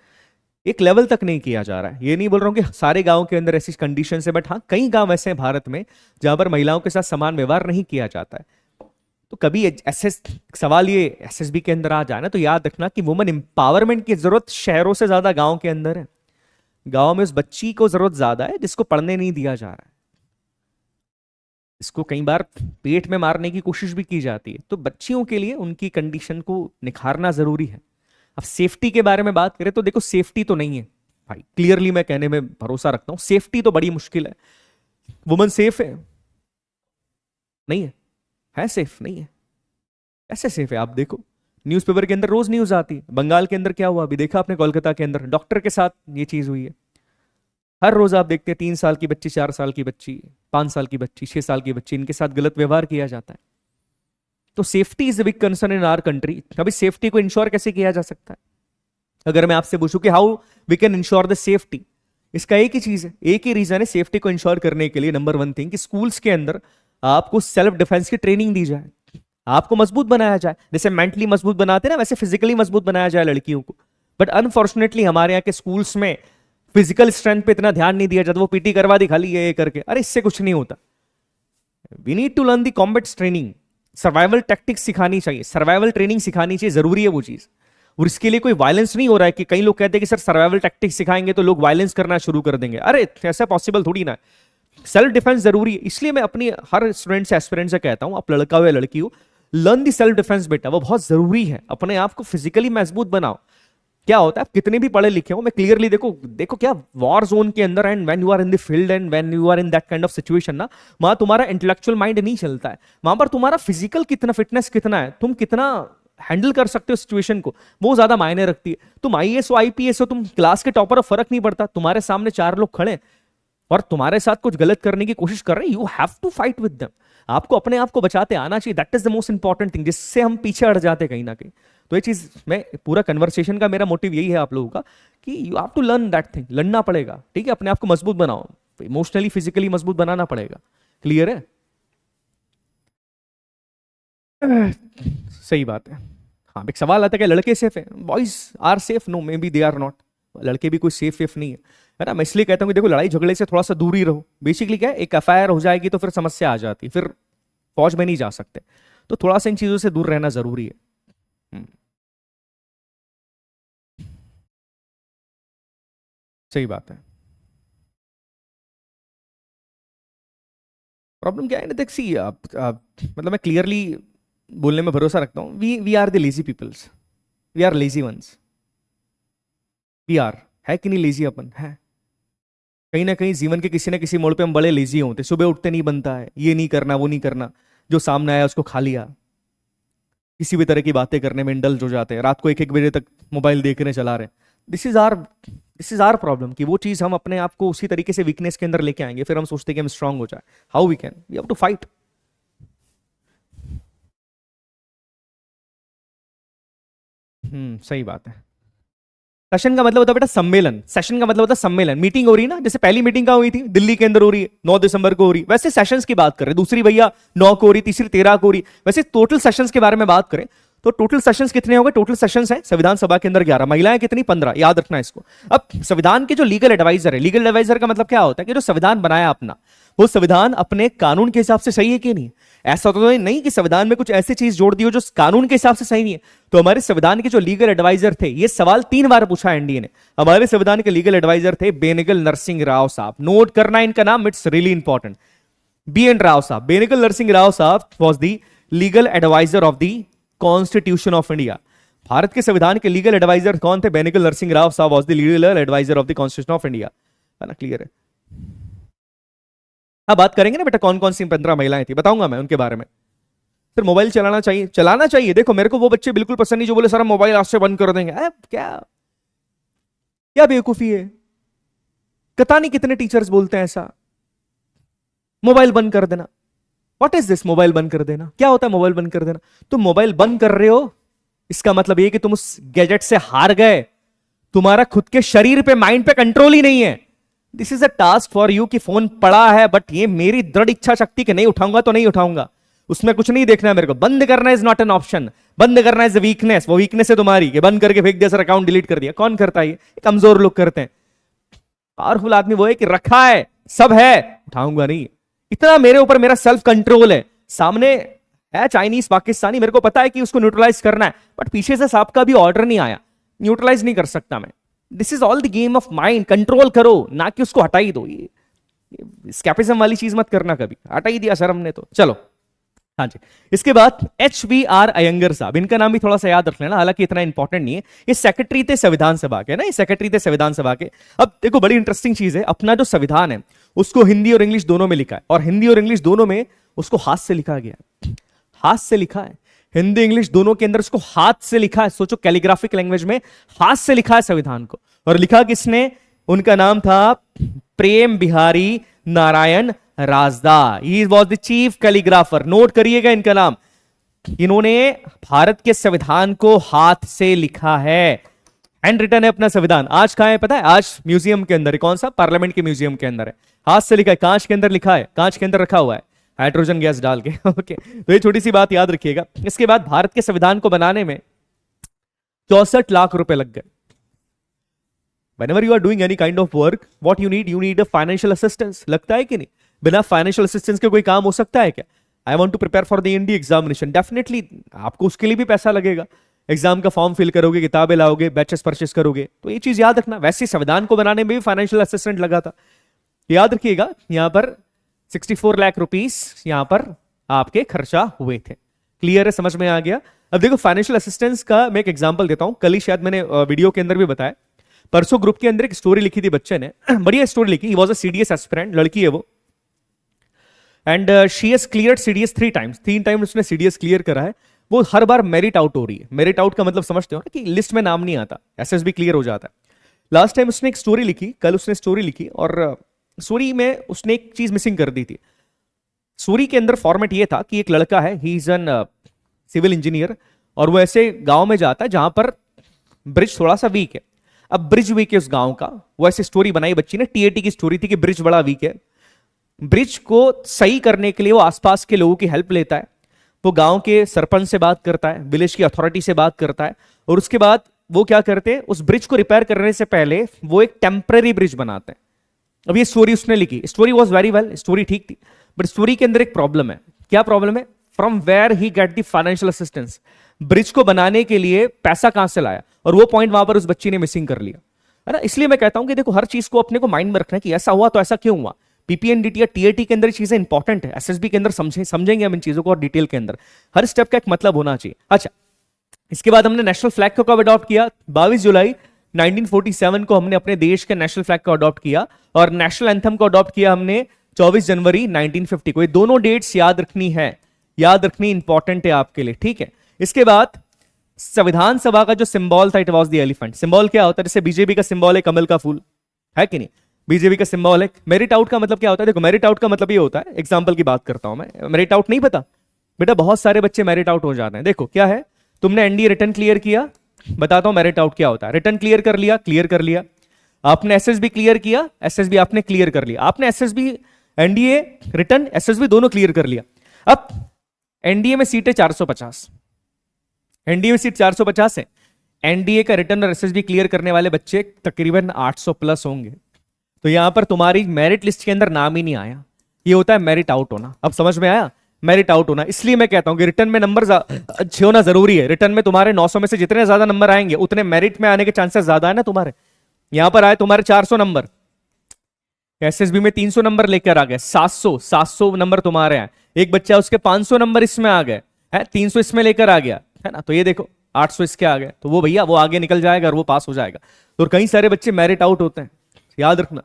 एक लेवल तक नहीं किया जा रहा है। ये नहीं बोल रहा हूं कि सारे गांव के अंदर ऐसी कंडीशन है, बट हाँ कई गांव ऐसे हैं भारत में जहां पर महिलाओं के साथ समान व्यवहार नहीं किया जाता है। तो कभी ऐसे सवाल ये एसएसबी के अंदर आ जाए ना, तो याद रखना कि वुमेन एम्पावरमेंट की जरूरत शहरों से ज्यादा गांव के अंदर है। गांव में उस बच्ची को जरूरत ज्यादा है जिसको पढ़ने नहीं दिया जा रहा है, इसको कई बार पेट में मारने की कोशिश भी की जाती है। तो बच्चियों के लिए उनकी कंडीशन को निखारना जरूरी है। अब सेफ्टी के बारे में बात करें तो देखो, सेफ्टी तो नहीं है भाई, क्लियरली मैं कहने में भरोसा रखता हूं, सेफ्टी तो बड़ी मुश्किल है। वुमन सेफ है? नहीं है सेफ नहीं है। ऐसे सेफ है? आप देखो न्यूज़पेपर के अंदर रोज न्यूज आती है, बंगाल के अंदर क्या हुआ अभी देखा आपने, कोलकाता के अंदर डॉक्टर के साथ ये चीज हुई है। हर रोज आप देखते हैं 3 साल की बच्ची, 4 साल की बच्ची, 5 साल की बच्ची, 6 साल की बच्ची, इनके साथ गलत व्यवहार किया जाता है। तो safety is a big concern in our country. अभी सेफ्टी को इंश्योर कैसे किया जा सकता है? अगर मैं आपसे पूछूं कि how we can ensure the safety, इसका एक ही चीज है, एक ही रीजन है सेफ्टी को इंश्योर करने के लिए। नंबर वन थिंग कि स्कूल्स के अंदर आपको सेल्फ डिफेंस की ट्रेनिंग दी जाए, आपको मजबूत बनाया जाए। जैसे मेंटली मजबूत बनाते हैं ना, वैसे फिजिकली मजबूत बनाया जाए लड़कियों को। बट अनफॉर्चुनेटली हमारे यहाँ के स्कूल्स में फिजिकल स्ट्रेंथ पे इतना ध्यान नहीं दिया जाता, वो पीटी करवा दी खाली ये करके, अरे इससे कुछ नहीं होता। We need to learn the combat training, survival tactics सिखानी चाहिए, सर्वाइवल ट्रेनिंग सिखानी चाहिए, जरूरी है वो चीज। और इसके लिए कोई वायलेंस नहीं हो रहा है कि कई लोग कहते हैं कि सर सर्वाइवल टैक्टिक्स सिखाएंगे तो लोग वायलेंस करना शुरू कर देंगे, अरे ऐसा पॉसिबल थोड़ी ना है। सेल्फ डिफेंस जरूरी है, इसलिए मैं अपनी हर स्टूडेंट से एस्पिरेंट से कहता हूं, आप लड़का हो या लड़की हो, लर्न दी सेल्फ डिफेंस बेटा, वो बहुत जरूरी है। अपने आप को फिजिकली मजबूत बनाओ। क्या होता है, आप कितने भी पढ़े लिखे हो, मैं क्लियरली देखो देखो क्या वॉर जोन के अंदर and when you are in the field and when you are in that kind of situation ना, वहां तुम्हारा इंटेलेक्चुअल माइंड नहीं चलता है, वहां पर तुम्हारा फिजिकल कितना फिटनेस कितना है, तुम कितना हैंडल कर सकते हो सिचुएशन को, वो ज्यादा मायने रखती है। तुम आईएएस हो आईपीएस हो, तुम क्लास के टॉपर हो, फर्क नहीं पड़ता, तुम्हारे सामने 4 लोग खड़े और तुम्हारे साथ कुछ गलत करने की कोशिश कर रहे हैं, you have to fight with them. आपको अपने आप को बचाते आना चाहिए, that is the most important thing, जिससे हम पीछे हट जाते कहीं ना कहीं। तो ये चीज, मैं पूरा कन्वर्सेशन का मेरा मोटिव यही है आप लोगों का कि you have to learn that thing, लड़ना पड़ेगा, ठीक है, अपने आप को मजबूत बनाओ, इमोशनली फिजिकली मजबूत बनाना पड़ेगा। क्लियर है? सही बात है। हाँ, एक सवाल आता है कि लड़के सेफ है, boys are safe, no maybe they are not, लड़के भी कोई सेफ वेफ नहीं है ना। मैं इसलिए कहता हूँ कि देखो लड़ाई झगड़े से थोड़ा सा दूर ही रहो। बेसिकली क्या है, एक एफआईआर हो जाएगी तो फिर समस्या आ जाती, फिर फौज में नहीं जा सकते, तो थोड़ा सा इन चीजों से दूर रहना जरूरी है। हम्म, सही बात है। प्रॉब्लम क्या है ना, देख सी मतलब मैं क्लियरली बोलने में भरोसा रखता हूँ, we we are the lazy peoples, we are lazy ones, we are, है कि नहीं लेजी अपन है। कहीं ना कहीं जीवन के किसी ना किसी मोड़ पे हम बड़े लेजी होते, सुबह उठते नहीं बनता है, ये नहीं करना वो नहीं करना, जो सामने आया उसको खा लिया, किसी भी तरह की बातें करने में इंडल्ज हो जाते हैं, रात को 1-1 बजे तक मोबाइल देखने चला रहे हैं। दिस इज आर प्रॉब्लम कि वो चीज हम अपने आप को उसी तरीके से वीकनेस के अंदर लेके आएंगे, फिर हम सोचते हैं कि हम स्ट्रांग हो जाए। How we can, we have to fight. सही बात है। सेशन का मतलब होता है बेटा सम्मेलन, सेशन का मतलब होता है सम्मेलन। मीटिंग हो रही है ना, जैसे पहली मीटिंग कहाँ हुई थी, दिल्ली के अंदर हो रही है, 9 दिसंबर को हो रही है। वैसे सेशंस की बात करें, दूसरी भैया 9 को हो रही, तीसरी 13 को हो रही। वैसे टोटल सेशंस के बारे में बात करें तो टोटल सेशंस कितने हो गए? टोटल सेशंस हैं संविधान सभा के अंदर 11, महिलाएं कितनी? 15, याद रखना इसको। अब संविधान के जो लीगल एडवाइजर है, लीगल एडवाइजर का मतलब क्या होता है कि जो संविधान बनाया अपना, वो संविधान अपने कानून के हिसाब से सही है कि नहीं। ऐसा तो नहीं कि संविधान में कुछ ऐसी चीज जोड़ दी हो जो कानून के हिसाब से सही नहीं है। तो हमारे संविधान के जो लीगल एडवाइजर थे, ये सवाल 3 बार पूछा एनडीए ने। हमारे संविधान के लीगल एडवाइजर थे बेनेगल नरसिंह राव साहब, नोट करना इनका नाम, it's really important. BN Rao साहब, बेनेगल नरसिंह राव साहब was the legal adviser of the constitution of India. Bharat के संविधान के लीगल एडवाइजर कौन थे? बेनेगल नरसिंह राव साहब was the legal adviser of the constitution of India. है ना, क्लियर है? अब बात करेंगे ना बेटा कौन कौन सी 15 महिलाएं थी, बताऊंगा मैं उनके बारे में। फिर मोबाइल चलाना चाहिए, चलाना चाहिए। देखो मेरे को वो बच्चे बिल्कुल पसंद नहीं जो बोले सर हम मोबाइल आज से बंद कर देंगे। क्या क्या बेवकूफी है, पता नहीं कितने टीचर्स बोलते हैं ऐसा, मोबाइल बंद कर देना। व्हाट इज दिस, मोबाइल बंद कर देना? क्या होता है मोबाइल बंद कर देना? तुम मोबाइल बंद कर रहे हो, इसका मतलब ये कि तुम उस गैजेट से हार गए, तुम्हारा खुद के शरीर पे, माइंड पे कंट्रोल ही नहीं है। This is a task for you कि फोन पड़ा है, बट ये मेरी दृढ़ इच्छा शक्ति कि नहीं उठाऊंगा तो नहीं उठाऊंगा, उसमें कुछ नहीं देखना है मेरे को। बंद करना इज नॉट एन ऑप्शन, बंद करना इज वीकनेस। वो वीकनेस है तुम्हारी कि बंद करके फेंक दिया, सर अकाउंट डिलीट कर दिया। कौन करता है ये? कमजोर लोग करते हैं। पावरफुल आदमी वो है कि रखा है, सब है, उठाऊंगा नहीं। इतना मेरे ऊपर मेरा सेल्फ कंट्रोल है। सामने है चाइनीज पाकिस्तानी, मेरे को पता है कि उसको न्यूट्रलाइज करना है, बट पीछे से सांप का भी ऑर्डर नहीं आया, न्यूट्रलाइज नहीं कर सकता मैं। This is all the game of mind. Control करो, ना कि उसको हटा ही दो। ये स्कैपिज्म वाली चीज मत करना कभी, हटा ही दिया सर हमने तो। चलो हाँ जी, इसके बाद HBR अयंगर साहब, इनका नाम भी थोड़ा सा याद रख लेना, हालांकि इतना इंपॉर्टेंट नहीं है। ये सेक्रेटरी थे संविधान सभा के ना, ये सेक्रेटरी थे संविधान सभा के। अब देखो बड़ी इंटरेस्टिंग चीज है, अपना जो संविधान है उसको हिंदी और इंग्लिश दोनों में लिखा है, और हिंदी और इंग्लिश दोनों में उसको हाथ से लिखा गया है। हाथ से लिखा है, हिंदी इंग्लिश दोनों के अंदर उसको हाथ से लिखा है। सोचो, कैलीग्राफिक लैंग्वेज में हाथ से लिखा है संविधान को। और लिखा किसने? उनका नाम था Prem Behari Narayan Raizada. He was the chief calligrapher. Note करिएगा इनका नाम। इन्होंने भारत के संविधान को हाथ से लिखा है, हैंड रिटन है अपना संविधान। आज कहां है पता है? आज म्यूजियम के अंदर है। कौन सा? पार्लियामेंट के म्यूजियम के अंदर है। हाथ से लिखा है, कांच के अंदर लिखा है, कांच के अंदर रखा हुआ है हाइड्रोजन गैस डाल के। ओके, तो ये छोटी सी बात याद रखिएगा। इसके बाद भारत के संविधान को बनाने में 64 लाख रुपए लग गए। Whenever you are doing any kind of work, what you need a financial assistance। लगता है कि नहीं? बिना फाइनेंशियल असिस्टेंस के कोई काम हो सकता है क्या? I want to prepare for the ND examination, definitely आपको उसके लिए भी पैसा लगेगा। एग्जाम का फॉर्म फिल करोगे, किताबें लाओगे, बैचेस परचेस करोगे, तो ये चीज याद रखना। वैसे संविधान को बनाने में भी फाइनेंशियल असिस्टेंट लगा था, याद रखिएगा। यहां पर 64 लाख रुपीस यहां पर आपके खर्चा हुए थे। क्लियर है? समझ में आ गया? अब देखो फाइनेंशियल असिस्टेंस का मैं एक एग्जाम्पल देता हूं। कल ही शायद मैंने वीडियो के अंदर भी बताया। परसों ग्रुप के अंदर एक स्टोरी लिखी थी बच्चे ने, बढ़िया स्टोरी लिखी। He was a CDS aspirant, लड़की है वो, and she has cleared CDS 3 times. 3 time उसने CDS क्लियर करा है। वो हर बार मेरिट आउट हो रही है। मेरिट आउट का मतलब समझते हो ना कि लिस्ट में नाम नहीं आता, SSB क्लियर हो जाता है। लास्ट टाइम उसने एक स्टोरी लिखी, कल उसने स्टोरी लिखी, और स्टोरी में उसने एक चीज मिसिंग कर दी थी। स्टोरी के अंदर फॉर्मेट ये था कि एक लड़का है, he is an civil engineer, और वो ऐसे गांव में जाता है जहां पर ब्रिज थोड़ा सा वीक है। अब ब्रिज वीक है उस गांव का, वो ऐसे स्टोरी बनाई बच्ची ने, TAT की स्टोरी थी कि ब्रिज बड़ा वीक है। ब्रिज को सही करने के लिए वो आसपास के लोगों की हेल्प लेता है। वो गांव के सरपंच से बात करता है, विलेज की अथॉरिटी से बात करता है, और उसके बाद वो क्या करते हैं, उस ब्रिज को रिपेयर करने से पहले वो एक टेम्पररी ब्रिज बनाते हैं। अब ये स्टोरी उसने लिखी, story was very well, story ठीक थी, बट स्टोरी के अंदर एक प्रॉब्लम है। क्या प्रॉब्लम है? From where he get the financial assistance. Bridge को बनाने के लिए पैसा कहां से लाया, और वो पॉइंट वहां पर उस बच्ची ने मिसिंग कर लिया, है ना। इसलिए मैं कहता हूं कि देखो हर चीज को अपने को माइंड में रखना है कि ऐसा हुआ तो ऐसा क्यों हुआ। PPNDT या TAT के अंदर चीजें इंपॉर्टेंट है, SSB के अंदर समझेंगे हम इन चीजों को, और डिटेल के अंदर हर स्टेप का एक मतलब होना चाहिए। अच्छा, इसके बाद हमने नेशनल फ्लैग को कब अडॉप्ट किया? 22 जुलाई 1947 को हमने अपने देश के नेशनल फ्लैग को अडॉप्ट किया और नेशनल एंथम को अडॉप्ट किया हमने 24 जनवरी 1950 को। ये दोनों डेट्स याद रखनी है, याद रखनी इंपॉर्टेंट है आपके लिए, ठीक है। इसके बाद संविधान सभा का जो सिंबल था, it was the elephant. Symbol क्या होता है? जैसे बीजेपी का सिंबल है कमल का फूल, है कि नहीं? बीजेपी का सिंबल है। मेरिट आउट का मतलब क्या होता है? देखो, मेरिट आउट का मतलब ये होता है, एग्जांपल की बात करता हूं मैं। मेरिट आउट नहीं पता बेटा, बहुत सारे बच्चे मेरिट आउट हो जाते हैं। देखो क्या है, तुमने एनडीए रिटर्न क्लियर किया, बताता हूं मेरिट आउट क्या होता है। रिटर्न क्लियर कर लिया, क्लियर कर लिया। आपने एसएसबी क्लियर किया, एसएसबी आपने क्लियर कर लिया। आपने एसएसबी, एनडीए रिटर्न, एसएसबी दोनों क्लियर कर लिया। अब एनडीए में सीटें 450, एनडीए में सीट 450 है। एनडीए का रिटर्न और एसएसबी क्लियर करने वाले बच्चे तकरीबन 800 प्लस होंगे। तो यहां पर तुम्हारी मेरिट लिस्ट के अंदर नाम ही नहीं आया। ये होता है मेरिट आउट होना। अब समझ में आया? मेरिट आउट होना। इसलिए मैं कहता हूं कि रिटर्न में नंबर अच्छे होना जरूरी है। रिटर्न में तुम्हारे 900 में से जितने ज्यादा नंबर आएंगे उतने मेरिट में आने के चांसेस ज्यादा है ना तुम्हारे। यहां पर आए तुम्हारे 400 नंबर, एसएसबी में 300 नंबर लेकर आ गए, 700 नंबर तुम्हारे हैं। एक बच्चा उसके 500 नंबर इसमें आ गए, है 300 इसमें लेकर आ गया, है ना? तो ये देखो 800 इसके आ गए, तो वो भैया वो आगे निकल जाएगा और वो पास हो जाएगा। तो कई सारे बच्चे मेरिट आउट होते हैं, याद रखना।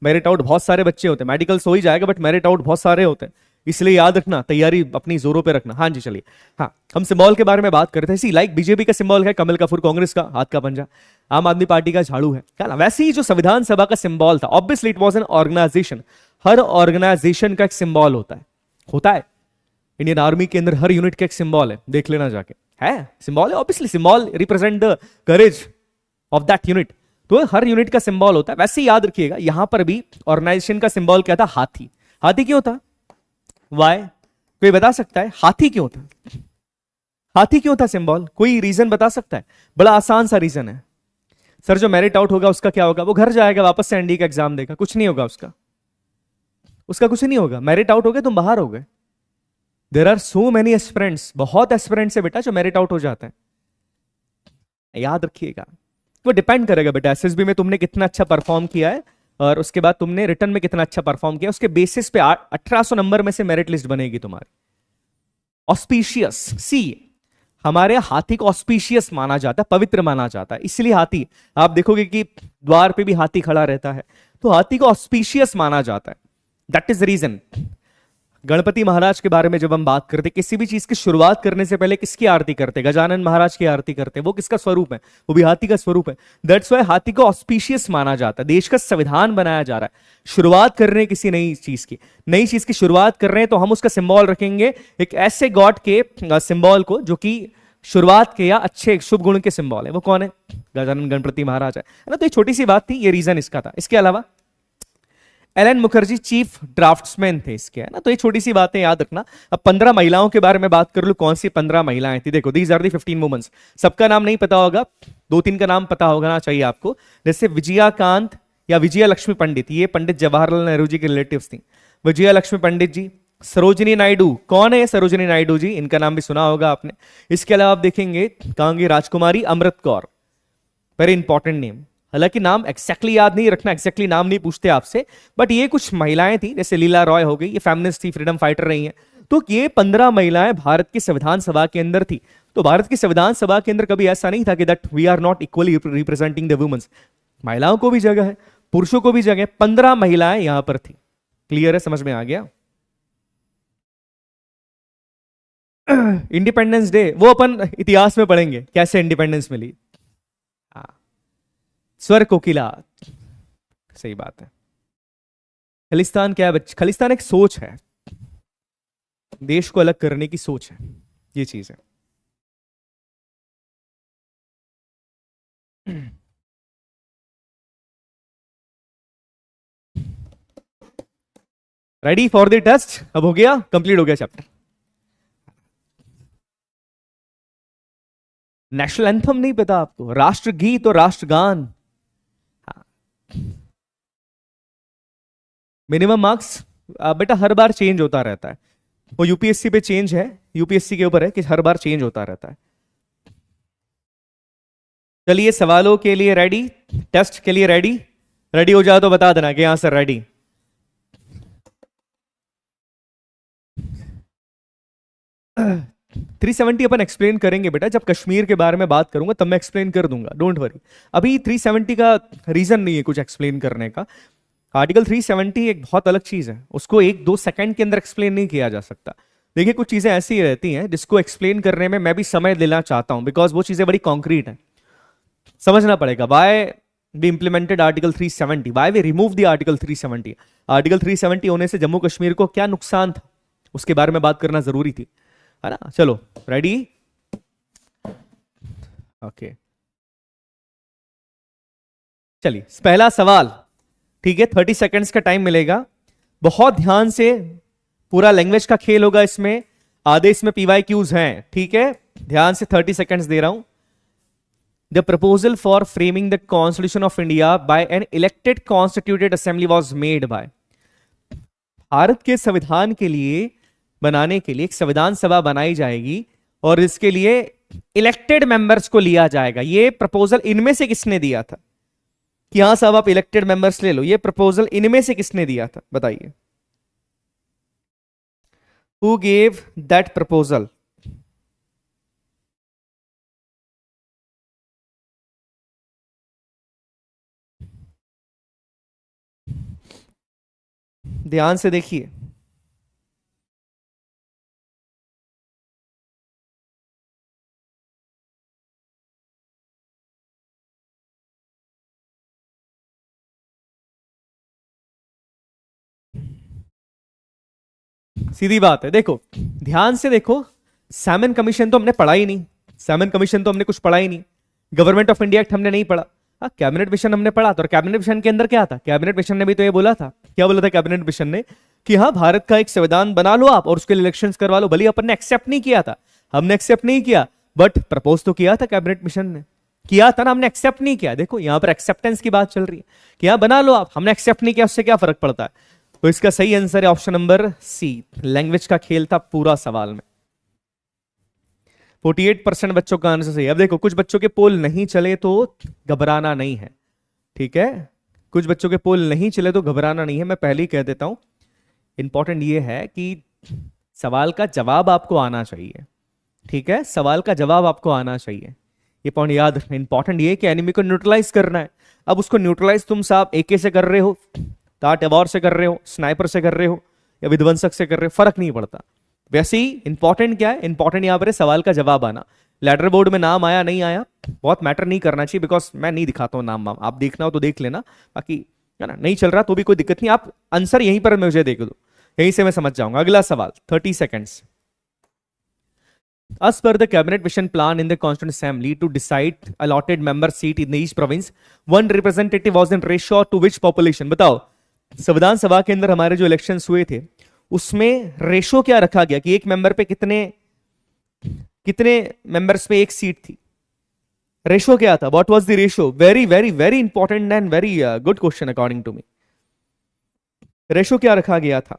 मेरिट आउट बहुत सारे बच्चे होते हैं। मेडिकल हो ही जाएगा बट मेरिट आउट बहुत सारे होते हैं, इसलिए याद रखना, तैयारी अपनी जोरों पे रखना। हाँ जी चलिए, हाँ हम सिंबल के बारे में बात करते हैं। लाइक बीजेपी का सिंबल है कमल का फूल, कांग्रेस का हाथ का पंजा, आम आदमी पार्टी का झाड़ू है, क्या ना? वैसे ही जो संविधान सभा का सिंबल था, obviously it was an organisation. हर ऑर्गेनाइजेशन का एक सिंबल होता है। इंडियन आर्मी के अंदर हर यूनिट का एक सिंबल है, देख लेना जाके, है सिंबल है। Obviously symbol represent the courage of that unit, तो हर यूनिट का सिंबल होता है। वैसे ही याद रखिएगा, यहां पर भी ऑर्गेनाइजेशन का सिंबल क्या था? हाथी। हाथी क्यों था? वाई? कोई बता सकता है हाथी क्यों था? हाथी क्यों था सिंबल? कोई रीजन बता सकता है? बड़ा आसान सा रीजन है सर। जो मेरिट आउट होगा उसका क्या होगा? वो घर जाएगा, वापस से एनडी का एग्जाम देगा, कुछ नहीं होगा उसका कुछ नहीं होगा। मेरिट आउट हो गए, तुम बाहर हो गए। There are so many aspirants, बहुत एस्पिरेंट्स है बेटा जो मेरिट आउट हो जाते हैं, याद रखिएगा। वो डिपेंड करेगा बेटा, एसएसबी में तुमने कितना अच्छा परफॉर्म किया है और उसके बाद तुमने रिटर्न में कितना अच्छा परफॉर्म किया, उसके बेसिस पे 1800 नंबर में से मेरिट लिस्ट बनेगी तुम्हारी। ऑस्पिशियस, सी हमारे हाथी को ऑस्पिशियस माना जाता है, पवित्र माना जाता है, इसलिए हाथी, आप देखोगे कि द्वार पे भी हाथी खड़ा रहता है, तो हाथी को ऑस्पिशियस माना जाता है। That is the reason. Ganpati महाराज के बारे में जब हम बात करते, किसी भी चीज की शुरुआत करने से पहले किसकी आरती करते? गजानन महाराज की आरती करते। वो किसका स्वरूप है? वो भी हाथी का स्वरूप है। दैट्स व्हाई हाथी को ऑस्पिशियस माना जाता है। देश का संविधान बनाया जा रहा है, शुरुआत कर रहे हैं किसी नई चीज की शुरुआत कर रहे हैं, तो हम उसका सिंबल रखेंगे एक ऐसे गॉड के सिंबल को जो कि शुरुआत के या अच्छे शुभ गुण के सिंबल है। वो कौन है? गजानन गणपति महाराज है ना। तो ये छोटी सी बात थी, ये रीजन इसका था। इसके अलावा एलन मुखर्जी चीफ ड्राफ्ट्समैन थे इसके, है ना। तो ये छोटी सी बातें याद रखना। अब 15 महिलाओं के बारे में बात कर लूं, कौन सी 15 महिलाएं थी? देखो, दीज आर दी 15 वुमेन्स। सबका नाम नहीं पता होगा, 2-3 का नाम पता होगा चाहिए आपको। जैसे विजयाकांत या विजया लक्ष्मी पंडित, ये पंडित जवाहरलाल नेहरू जी के रिलेटिव्स थी। विजया लक्ष्मी पंडित जी। सरोजिनी नायडू, कौन है सरोजिनी नायडू जी? इनका नाम भी सुना होगा आपने। इसके अलावा आप देखेंगे कहेंगे राजकुमारी Amrit Kaur, very important name. हालांकि नाम एक्जैक्टली याद नहीं रखना, एक्जैक्टली नाम नहीं पूछते आपसे, बट ये कुछ महिलाएं थी। जैसे लीला रॉय हो गई, ये फेमिनिस्ट थी, फ्रीडम फाइटर रही हैं। तो ये 15 महिलाएं भारत की संविधान सभा के अंदर थी। तो भारत की संविधान सभा के अंदर कभी ऐसा नहीं था कि that we are not equally representing the women's. महिलाओं को भी जगह है, पुरुषों को भी जगह है। 15 महिलाएं यहां पर थी। क्लियर है? समझ में आ गया? इंडिपेंडेंस डे वो अपन इतिहास में पढ़ेंगे कैसे इंडिपेंडेंस मिली। स्वर कोकिला, सही बात है। खालिस्तान क्या है बच्चे? खालिस्तान एक सोच है, देश को अलग करने की सोच है, ये चीज है। Ready for the test? अब हो गया, कंप्लीट हो गया चैप्टर। नेशनल एंथम नहीं पता आपको? राष्ट्रगीत और राष्ट्रगान। मिनिमम मार्क्स बेटा हर बार चेंज होता रहता है, वो यूपीएससी पे चेंज है, यूपीएससी के ऊपर है कि हर बार चेंज होता रहता है। चलिए सवालों के लिए रेडी, टेस्ट के लिए रेडी? रेडी हो जाओ तो बता देना कि हाँ सर रेडी। 370 अपन एक्सप्लेन करेंगे बेटा, जब कश्मीर के बारे में बात करूंगा तब मैं एक्सप्लेन कर दूंगा, डोंट वरी। अभी 370 का रीजन नहीं है कुछ एक्सप्लेन करने का। आर्टिकल 370 एक बहुत अलग चीज है, उसको 1-2 सेकंड के अंदर एक्सप्लेन नहीं किया जा सकता। देखिए कुछ चीजें ऐसी रहती हैं जिसको एक्सप्लेन करने में मैं भी समय लेना चाहता हूं, बिकॉज वो चीजें बड़ी कॉन्क्रीट है, समझना पड़ेगा। Why we implemented article 370, why we remove the article 370। Article 370 होने से जम्मू कश्मीर को क्या नुकसान था, उसके बारे में बात करना जरूरी थी, है ना। चलो रेडी, ओके चलिए पहला सवाल, ठीक है 30 सेकंड्स का टाइम मिलेगा, बहुत ध्यान से, पूरा लैंग्वेज का खेल होगा इसमें, आधे इसमें पीवाईक्यूज हैं, ठीक है। ध्यान से 30 सेकंड्स दे रहा हूं। The proposal for framing the constitution of India by an elected constituted assembly was made by. Bharat के संविधान के लिए बनाने के लिए एक संविधान सभा बनाई जाएगी और इसके लिए इलेक्टेड मेंबर्स को लिया जाएगा। ये प्रपोजल इनमें से किसने दिया था कि हां साहब आप इलेक्टेड मेंबर्स ले लो, ये प्रपोजल इनमें से किसने दिया था बताइए। Who gave that proposal? ध्यान से देखिए, सीधी बात है। देखो ध्यान से देखो, सैमन कमीशन तो हमने पढ़ा ही नहीं, सैमन कमीशन तो हमने कुछ पढ़ा ही नहीं, गवर्नमेंट ऑफ इंडिया एक्ट हमने नहीं पढ़ा। हाँ कैबिनेट मिशन हमने पढ़ा था, और कैबिनेट मिशन के अंदर क्या था, कैबिनेट मिशन ने भी तो ये बोला था, क्या बोला था कैबिनेट मिशन ने कि हाँ भारत का एक संविधान बना लो आप और उसके लिए इलेक्शंस करवा लो। भले अपन ने एक्सेप्ट नहीं किया था, हमने एक्सेप्ट नहीं किया, बट प्रपोज तो किया था कैबिनेट मिशन ने, किया था ना, हमने एक्सेप्ट नहीं किया। देखो यहां पर एक्सेप्टेंस की बात चल रही है कि हाँ बना लो आप, हमने एक्सेप्ट नहीं किया, उससे क्या फर्क पड़ता है। तो इसका सही आंसर है ऑप्शन नंबर सी, लैंग्वेज का खेल था पूरा सवाल में। 48% बच्चों का आंसर सही। अब देखो कुछ बच्चों के पोल नहीं चले तो घबराना नहीं है, ठीक है, कुछ बच्चों के पोल नहीं चले तो घबराना नहीं है, मैं पहले ही कह देता हूं। इंपॉर्टेंट ये है कि सवाल का जवाब आपको आना चाहिए, ठीक है, सवाल का जवाब आपको आना चाहिए, ये पॉइंट याद रखना। इंपॉर्टेंट ये है कि एनिमी को न्यूट्रलाइज करना है। अब उसको न्यूट्रलाइज तुम साहब एके से कर रहे हो, टाट एवॉर से कर रहे हो, स्नाइपर से कर रहे हो, या विध्वंसक से कर रहे हो, फर्क नहीं पड़ता। वैसे ही इंपॉर्टेंट क्या है, इंपॉर्टेंट यहां पर है सवाल का जवाब आना। लेटर बोर्ड में नाम आया नहीं आया बहुत मैटर नहीं करना चाहिए, बिकॉज मैं नहीं दिखाता हूं नाम वाम, आप देखना हो तो देख लेना, बाकी है ना, नहीं चल रहा तो भी कोई दिक्कत नहीं, आप आंसर यहीं पर मुझे देख दो, यहीं से मैं समझ जाऊंगा। अगला सवाल 30 seconds. As per the cabinet mission plan in the Constituent Assembly to decide allotted member seat in each province, one representative was in ratio to which population? बताओ संविधान सभा के अंदर हमारे जो इलेक्शंस हुए थे उसमें रेशो क्या रखा गया कि एक मेंबर पे कितने कितने मेंबर्स पे एक सीट थी, रेशो क्या था, what was the ratio? Very very very important and very good question according to me. Ratio क्या रखा गया था?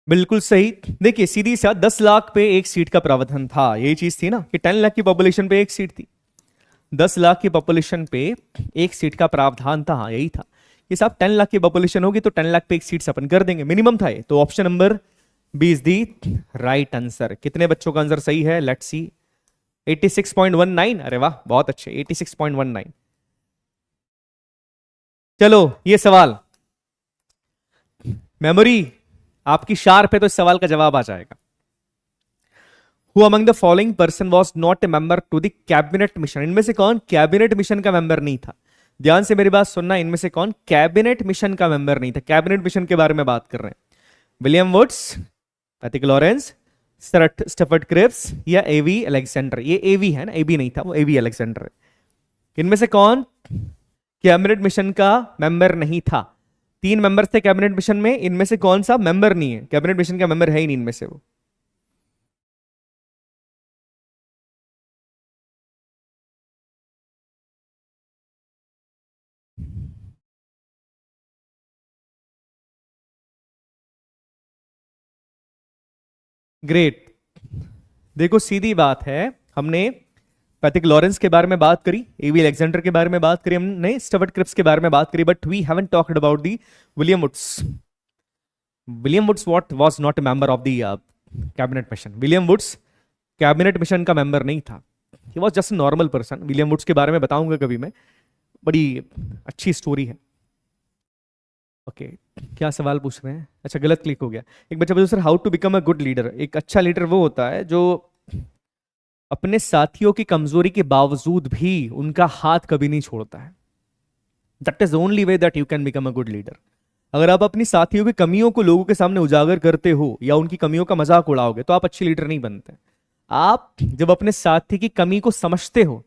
बिल्कुल सही। देखिए सीधी सा 10 लाख पे एक सीट का प्रावधान था, यही चीज थी ना कि 10 लाख की पॉपुलेशन पे एक सीट थी, 10 लाख की पॉपुलेशन पे एक सीट का प्रावधान था, हाँ यही था कि साहब 10 लाख की पॉपुलेशन होगी तो 10 लाख पे एक सीट अपन कर देंगे, मिनिमम था ये। तो option number B is the right answer. कितने बच्चों का आंसर सही है, लेट्स सी। 86.19, अरे वाह बहुत अच्छे, 86.19। चलो ये सवाल मेमोरी आपकी शार्प है तो इस सवाल का जवाब आ जाएगा। Who among the following person was not a member to the cabinet mission? इनमें से कौन कैबिनेट मिशन का मेंबर नहीं था? ध्यान से मेरी बात सुनना, इनमें से कौन कैबिनेट मिशन का मेंबर नहीं था? कैबिनेट मिशन के बारे में बात कर रहे हैं। William Woods, Pethick Lawrence, Stafford Cripps या एवी अलेक्जेंडर? ये एवी है ना, एबी नहीं था, वो एवी अलेक्जेंडर है। इनमें से कौन कैबिनेट मिशन का मेंबर नहीं था? 3 मेंबर्स थे कैबिनेट मिशन में, इनमें से कौन सा मेंबर नहीं है, कैबिनेट मिशन का मेंबर है ही नहीं इनमें से वो? ग्रेट। देखो सीधी बात है, हमने पैथिक लॉरेंस के बारे में बात करी, एवी अलेक्जेंडर के बारे में बात करी, हमने स्टुअर्ट क्रिप्स के बारे में बात करी, but we haven't talked about the William Woods. William Woods what was not a member of the cabinet mission. William Woods cabinet mission का मेंबर नहीं था, he was just normal person. William Woods के बारे में बताऊंगा कभी मैं, बड़ी अच्छी स्टोरी है। ओके क्या सवाल पूछ रहे हैं? अच्छा गलत क्लिक हो गया। एक बच्चा पूछा sir how to become a good leader. एक अच्छा लीडर वो होता है जो अपने साथियों की कमजोरी के बावजूद भी उनका हाथ कभी नहीं छोड़ता है। That is only way that you can become a good leader. अगर आप अपनी साथियों की कमियों को लोगों के सामने उजागर करते हो या उनकी कमियों का मजाक उड़ाओगे तो आप अच्छे लीडर नहीं बनते। आप जब अपने साथी की कमी को समझते हो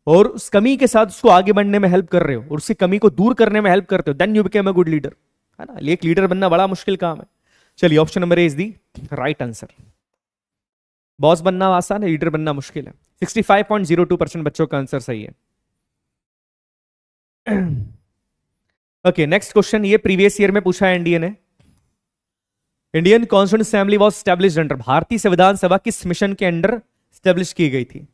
और उस कमी के साथ उसको आगे बढ़ने में हेल्प कर रहे हो और उसकी कमी को दूर करने में हेल्प करते हो, then you become a good leader, है ना। एक लीडर बनना बड़ा मुश्किल काम है। चलिए option number A is the right answer. Boss बनना आसान है, लीडर बनना मुश्किल है। 65.02% बच्चों का आंसर सही है। ओके नेक्स्ट क्वेश्चन, ये प्रीवियस ईयर में पूछा है एनडीए ने। Indian constituent assembly was established under, भारतीय संविधान सभा किस मिशन के अंडर स्टैब्लिश की गई थी?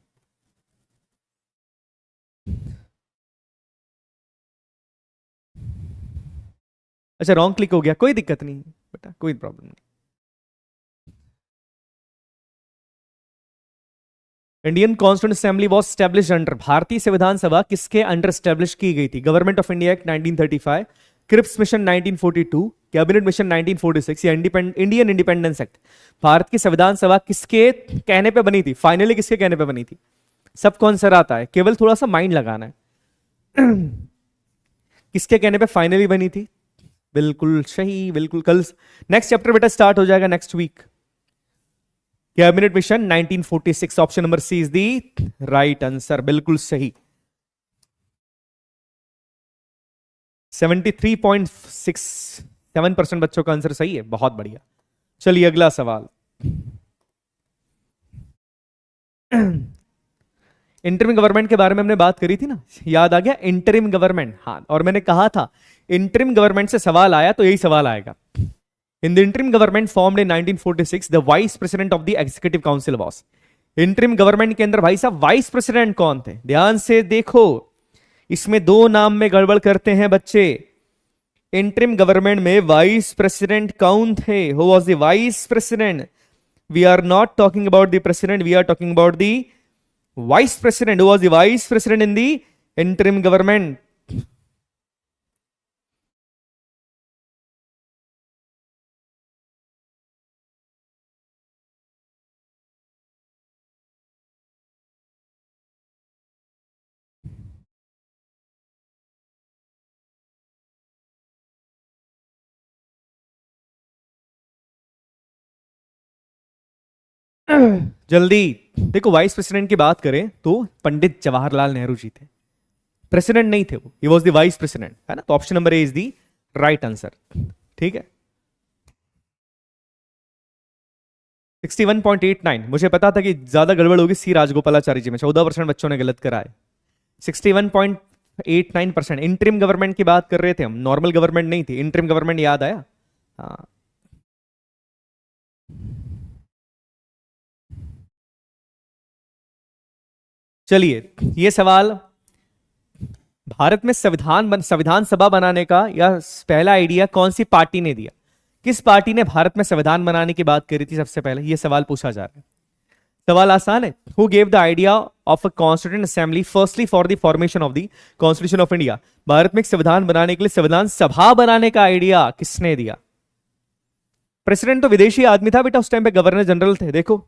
अच्छा रॉन्ग क्लिक हो गया, कोई दिक्कत नहीं बेटा, कोई प्रॉब्लम नहीं। Indian constituent assembly was establish under, भारतीय संविधान सभा किसके अंडर स्टैब्लिश की गई थी? Government of India act 1935, Cripps mission 1942, cabinet mission 1946 या इंडियन इंडिपेंडेंस एक्ट। भारत की संविधान सभा किसके कहने पे बनी थी? फाइनली किसके कहने पे बनी थी? सबको आंसर आता है, केवल थोड़ा सा माइंड लगाना है। किसके कहने पे फाइनली बनी थी? बिल्कुल सही, बिल्कुल। कल नेक्स्ट चैप्टर बेटा स्टार्ट हो जाएगा next week. Cabinet mission 1946, option number C is the right answer, बिल्कुल सही। 73.67% बच्चों का आंसर सही है, बहुत बढ़िया। चलिए अगला सवाल। इंटरिम गवर्नमेंट के बारे में हमने बात करी थी ना, याद आ गया? इंटरिम गवर्नमेंट, हाँ, और मैंने कहा था इंटरिम गवर्नमेंट से सवाल आया तो यही सवाल आएगा। इन the interim government formed in 1946 the vice president of the executive council was. Interim government के अंदर भाई साहब वाइस प्रेसिडेंट कौन थे? ध्यान से देखो, इसमें दो नाम में गड़बड़ करते हैं बच्चे। इंटरिम गवर्नमेंट में वाइस प्रेसिडेंट कौन थे? Who was the vice president? We are not talking about the president, we are talking about the vice president. Who was the vice president in the interim government? जल्दी देखो, vice president की बात करें तो पंडित जवाहरलाल नेहरू जी थे, president नहीं थे वो, ही वॉज द वाइस प्रेसिडेंट, है ना। तो option number A is the right answer, ठीक है। 61.89, मुझे पता था कि ज्यादा गड़बड़ होगी सी राजगोपालाचारी जी में, 14% बच्चों ने गलत कराए। 61.89%। इंटरिम गवर्नमेंट की बात कर रहे थे हम, नॉर्मल गवर्नमेंट नहीं थी। इंटरिम गवर्नमेंट याद आया? हाँ। चलिए ये सवाल, भारत में संविधान सभा बनाने का या पहला आइडिया कौन सी पार्टी ने दिया? किस पार्टी ने भारत में संविधान बनाने की बात करी थी सबसे पहले? यह सवाल पूछा जा रहा है। सवाल आसान है। Who gave the idea of a constituent assembly firstly for the formation of the constitution of India? Bharat में एक संविधान बनाने के लिए संविधान सभा बनाने का आइडिया किसने दिया? प्रेसिडेंट तो विदेशी आदमी था बेटा, उस टाइम पे गवर्नर जनरल थे, देखो।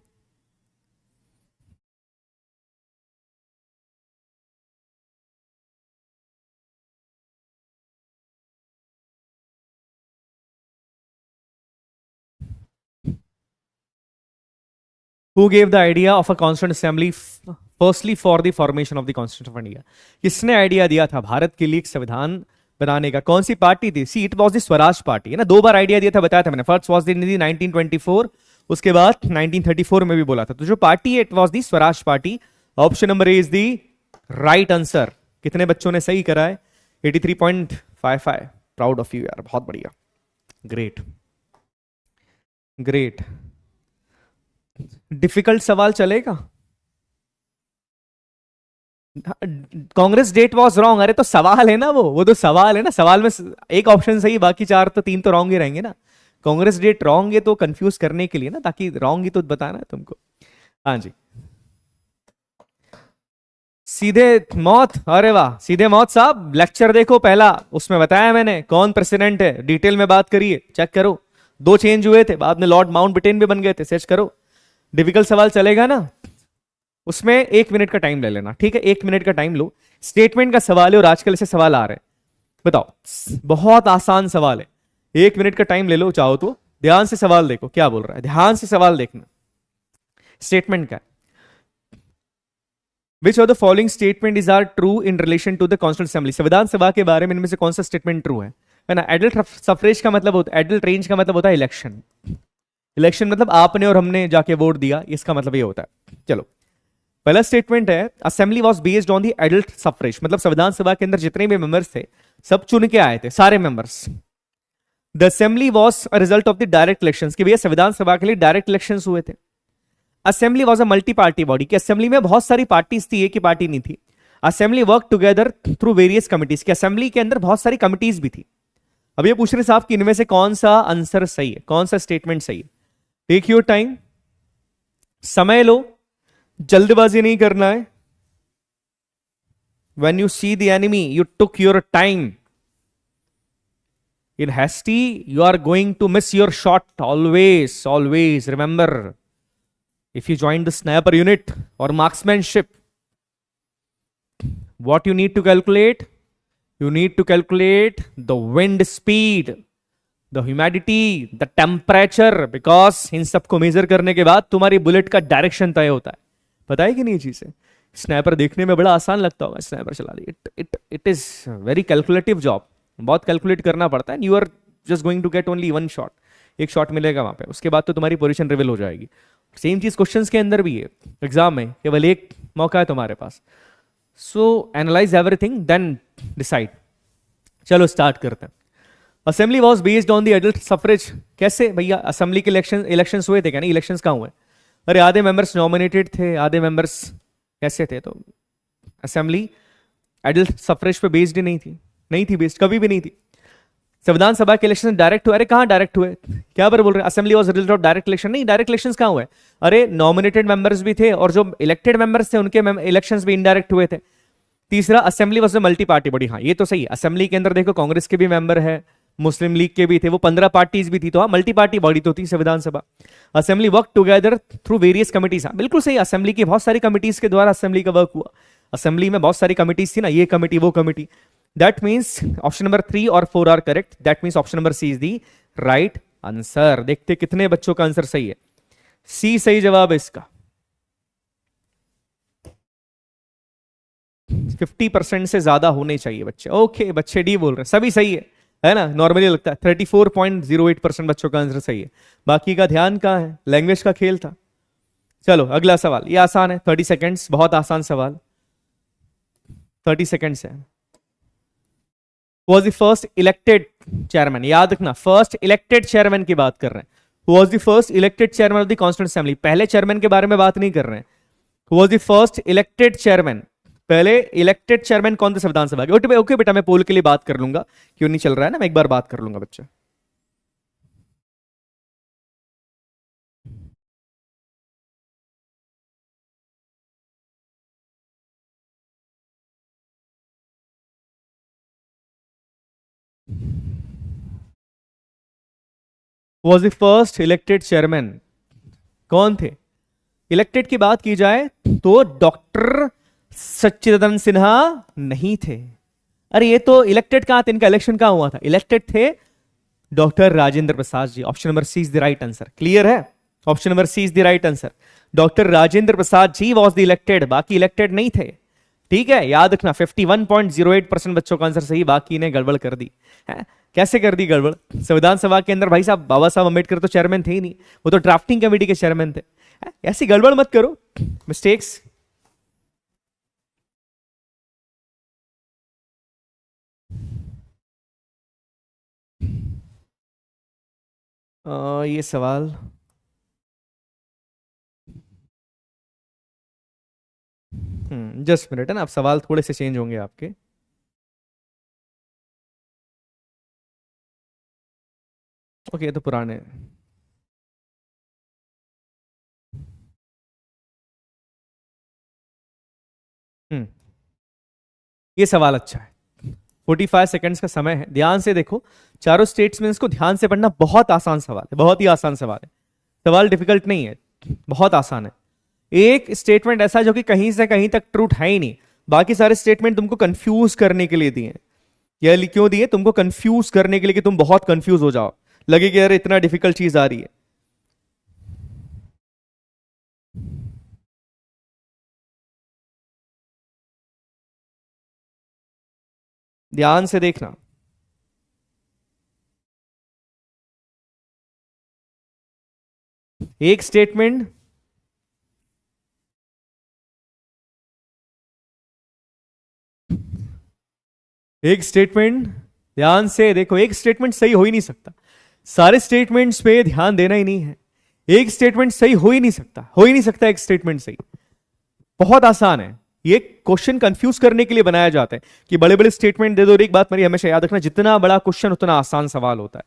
Who gave the idea of a constituent assembly firstly for the formation of the constitution of India? किसने आइडिया दिया था भारत के लिए एक संविधान बनाने का? कौन सी पार्टी थी? See it was the Swaraj party, है ना। दो बार आइडिया दिया था, बताया था मैंने। फर्स्ट वाज द 1924, उसके बाद 1934 में भी बोला था। तो जो पार्टी है it was the Swaraj party. Option number A is the right answer. कितने बच्चों ने सही करा है? 83.55। प्राउड ऑफ यू यार, बहुत बढ़िया, ग्रेट ग्रेट। डिफिकल्ट सवाल चलेगा? कांग्रेस डेट वॉज रॉन्ग, अरे तो सवाल है ना, वो तो सवाल है ना, सवाल में एक ऑप्शन सही, बाकी चार तो तीन तो रॉन्ग ही रहेंगे ना। कांग्रेस डेट रॉन्ग है तो कंफ्यूज करने के लिए ना, ताकि रॉन्ग ही तो बताना है तुमको। हाँ जी। सीधे मौत, अरे वाह, सीधे मौत साहब, लेक्चर देखो पहला, उसमें बताया मैंने कौन प्रेसिडेंट है, डिटेल में बात करिए, चेक करो। दो चेंज हुए थे, बाद में लॉर्ड माउंटबेटन भी बन गए थे, सर्च करो। डिफिकल्ट सवाल चलेगा ना? उसमें 1 मिनट का टाइम ले लेना, ठीक है, 1 मिनट का टाइम लो। स्टेटमेंट का सवाल है और आजकल ऐसे सवाल आ रहे हैं। बताओ, बहुत आसान सवाल है, 1 मिनट का टाइम ले लो चाहो तो। ध्यान से सवाल देखो क्या बोल रहा है, ध्यान से सवाल देखना। स्टेटमेंट का, which of the following statement is are true in relation to the constituent assembly, संविधान सभा के बारे में इनमें से कौन सा स्टेटमेंट ट्रू है ना? एडल्ट सफरेज का मतलब होता है, एडल्ट रेंज का मतलब होता है इलेक्शन। इलेक्शन मतलब आपने और हमने जाके वोट दिया, इसका मतलब ये होता है। चलो, पहला स्टेटमेंट है, assembly was based on the adult suffrage, मतलब संविधान सभा के अंदर जितने भी मेंबर्स थे सब चुन के आए थे, सारे members. The assembly was a result of the direct election, कि भैया संविधान सभा के लिए डायरेक्ट इलेक्शन हुए थे। Assembly was a multi party body, कि असेंबली में बहुत सारी पार्टीज थी, एक ही पार्टी नहीं थी। Assembly work together through various committees, की असेंबली के अंदर बहुत सारी कमिटीज भी थी। अब ये पूछ रहे साहब कि इनमें से कौन सा आंसर सही है, कौन सा स्टेटमेंट सही है? टेक योर टाइम, समय लो, जल्दबाजी नहीं करना है। When you see the enemy, you took your time. In hasty, you are going to miss your shot. Always, always remember. If you join the sniper unit or marksmanship, what you need to calculate? You need to calculate the wind speed, the humidity, the temperature, because इन सबको major करने के बाद तुम्हारी bullet का direction तय होता है। पता है कि नहीं चीज है? स्नाइपर देखने में बड़ा आसान लगता होगा, स्नाइपर चला दी, it it it is very calculative job, बहुत कैलकुलेट करना पड़ता है। You are just going to get only one shot, एक शॉट मिलेगा वहां पे, उसके बाद तो तुम्हारी पोजीशन रिवील हो जाएगी। सेम चीज क्वेश्चंस के अंदर भी है, एग्जाम में केवल एक मौका है तुम्हारे पास। सो एनालाइज एवरीथिंग देन डिसाइड। चलो स्टार्ट करते हैं। Assembly was based on the adult suffrage, कैसे भैया? असेंबली के इलेक्शंस हुए थे क्या? नहीं, इलेक्शंस कहाँ हुए? अरे आधे मेंबर्स नॉमिनेटेड थे, आधे मेंबर्स कैसे थे? तो असेंबली एडल्ट सफरेज पे बेस्ड ही नहीं थी, नहीं थी बेस्ड, कभी भी नहीं थी। संविधान सभा के इलेक्शन डायरेक्ट हुए? अरे कहां डायरेक्ट हुए, क्या पर बोल रहे हैं? Assembly was result of direct election, नहीं, डायरेक्ट इलेक्शंस कहां हुए? अरे नॉमिनेटेड मेंबर्स भी थे और जो इलेक्टेड मेंबर्स थे उनके इलेक्शंस भी इनडायरेक्ट हुए थे। तीसरा, assembly was a multi party body, हाँ ये तो सही है। असेंबली के अंदर देखो कांग्रेस के भी मेंबर है, मुस्लिम लीग के भी थे, वो 15 पार्टीज भी थी, तो हाँ मल्टी पार्टी बॉडी तो थी संविधान सभा। Assembly work together through various committees, हाँ बिल्कुल सही, असेंबली की बहुत सारी कमिटीज के द्वारा असेंबली का वर्क हुआ। असेंबली में बहुत सारी कमिटीज थी ना, ये कमिटी वो committee. That means option number 3 और 4 are correct, that means option number C is the right answer. देखते कितने बच्चों का आंसर सही है। सी सही जवाब है इसका। 50% से ज्यादा होने चाहिए बच्चे। ओके, बच्चे डी बोल रहे हैं, सभी सही है ना? नॉर्मली लगता है 34.08% बच्चों का आंसर सही है। बाकी का ध्यान कहाँ है? लैंग्वेज का खेल था। चलो अगला सवाल, ये आसान है, 30 सेकेंड्स, बहुत आसान सवाल, 30 सेकेंड्स है। Was the first elected chairman, याद रखना फर्स्ट इलेक्टेड चेयरमैन की बात कर रहे हैं। Was the first elected chairman of the constituent assembly, पहले चेयरमैन के बारे में बात नहीं कर रहे हैं। Was the first elected chairman, पहले इलेक्टेड चेयरमैन कौन थे संविधान सभा के? ओके बेटा, मैं पोल के लिए बात कर लूंगा, क्यों नहीं चल रहा है ना, मैं एक बार बात कर लूंगा बच्चा। Was the first elected chairman, कौन थे? इलेक्टेड की बात की जाए तो डॉक्टर सच्चिदानंद सिन्हा नहीं थे। अरे ये तो इलेक्टेड कहां थे, इनका इलेक्शन कहां हुआ था? इलेक्टेड थे doctor Rajendra Prasad ji. Option number C is the right answer, clear है? Option number C is the right answer. Doctor Rajendra Prasad ji was the elected, बाकी इलेक्टेड नहीं थे। ठीक है, याद रखना 51.08% बच्चों का आंसर सही, बाकी ने गड़बड़ कर दी है। कैसे कर दी गड़बड़? संविधान सभा के अंदर भाई साहब बाबा साहब अम्बेडकर तो चेयरमैन थे ही नहीं, वो तो ड्राफ्टिंग कमेटी के चेयरमैन थे। ऐसी गड़बड़ मत करो, मिस्टेक्स। ये सवाल जस्ट मिनट है ना, अब सवाल थोड़े से चेंज होंगे आपके। ओके, ये तो पुराने हैं। हम्म ये सवाल अच्छा है। 45 सेकेंड्स का समय है, ध्यान से देखो। चारों स्टेट्समेंट्स को ध्यान से पढ़ना, बहुत आसान सवाल है, बहुत ही आसान सवाल है। सवाल डिफिकल्ट नहीं है, बहुत आसान है। एक स्टेटमेंट ऐसा जो कि कहीं से कहीं तक ट्रूथ है ही नहीं, बाकी सारे स्टेटमेंट तुमको कंफ्यूज करने के लिए दिए हैं। ये क्यों दिए? तुमको कंफ्यूज करने के लिए कि तुम बहुत कंफ्यूज हो जाओ, लगे कि यार इतना डिफिकल्ट चीज आ रही है। ध्यान से देखना। एक स्टेटमेंट, एक स्टेटमेंट, ध्यान से देखो, एक स्टेटमेंट सही हो ही नहीं सकता। सारे स्टेटमेंट्स पे ध्यान देना ही नहीं है। एक स्टेटमेंट सही हो ही नहीं सकता, हो ही नहीं सकता एक स्टेटमेंट सही। बहुत आसान है। ये क्वेश्चन कंफ्यूज करने के लिए बनाया जाता है कि बड़े बड़े स्टेटमेंट दे दो। और एक बात मेरी हमेशा याद रखना, जितना बड़ा क्वेश्चन उतना आसान सवाल होता है।